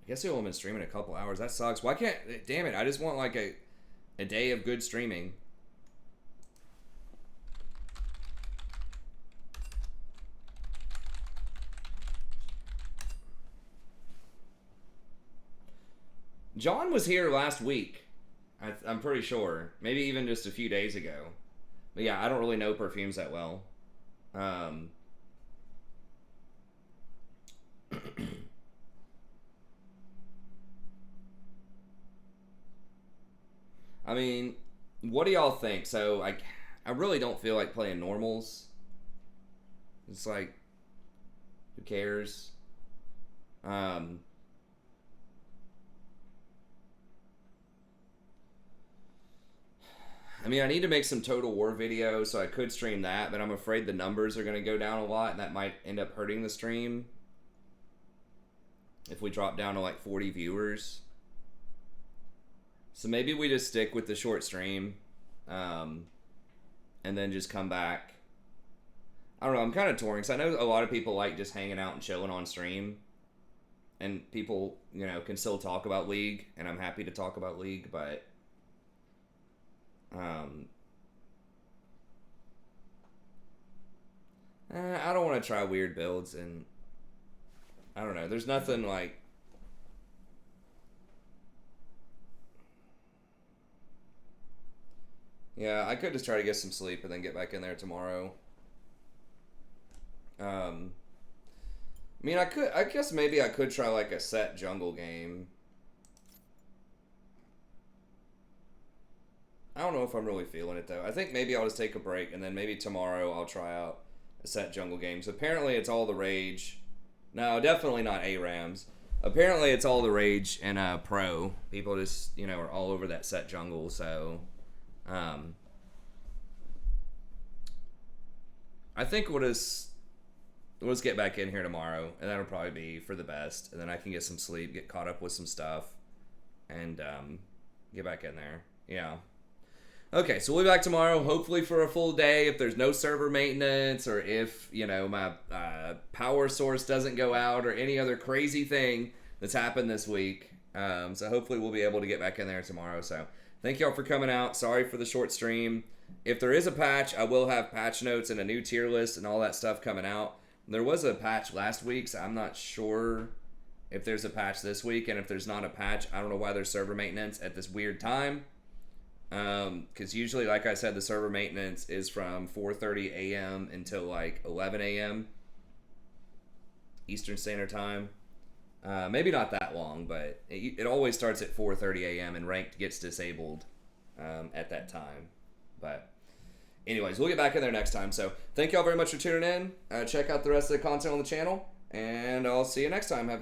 I guess you'll have been streaming a couple hours. That sucks. Why can't... Damn it, I just want, like, a day of good streaming. John was here last week. I'm pretty sure. Maybe even just a few days ago. But yeah, I don't really know perfumes that well. I mean, what do y'all think? So, like, I really don't feel like playing normals. It's like, who cares? I mean, I need to make some Total War videos, so I could stream that, but I'm afraid the numbers are going to go down a lot, and that might end up hurting the stream if we drop down to like 40 viewers. So maybe we just stick with the short stream, and then just come back. I don't know, I'm kind of torn, because I know a lot of people like just hanging out and chilling on stream, and people, you know, can still talk about League, and I'm happy to talk about League, but... I don't want to try weird builds, and I don't know. There's nothing like... Yeah, I could just try to get some sleep and then get back in there tomorrow. I mean, I guess maybe I could try like a set jungle game. I don't know if I'm really feeling it, though. I think maybe I'll just take a break, and then maybe tomorrow I'll try out a set jungle games. Apparently, it's all the rage. No, definitely not ARAMs. Apparently, it's all the rage in Pro. People just, you know, are all over that set jungle, so... I think we'll just we'll just get back in here tomorrow, and that'll probably be for the best. And then I can get some sleep, get caught up with some stuff, and get back in there. Yeah. Okay, so we'll be back tomorrow, hopefully for a full day. If there's no server maintenance, or if, you know, my power source doesn't go out, or any other crazy thing that's happened this week. So hopefully we'll be able to get back in there tomorrow. So thank y'all for coming out. Sorry for the short stream. If there is a patch, I will have patch notes and a new tier list and all that stuff coming out. There was a patch last week, so I'm not sure if there's a patch this week. And if there's not a patch, I don't know why there's server maintenance at this weird time. Because usually, like I said, the server maintenance is from 4:30 a.m. until like 11 a.m. Eastern Standard Time. Maybe not that long, but it always starts at 4:30 a.m. and ranked gets disabled at that time. But anyways, we'll get back in there next time. So thank y'all very much for tuning in. Check out the rest of the content on the channel, and I'll see you next time. Have a good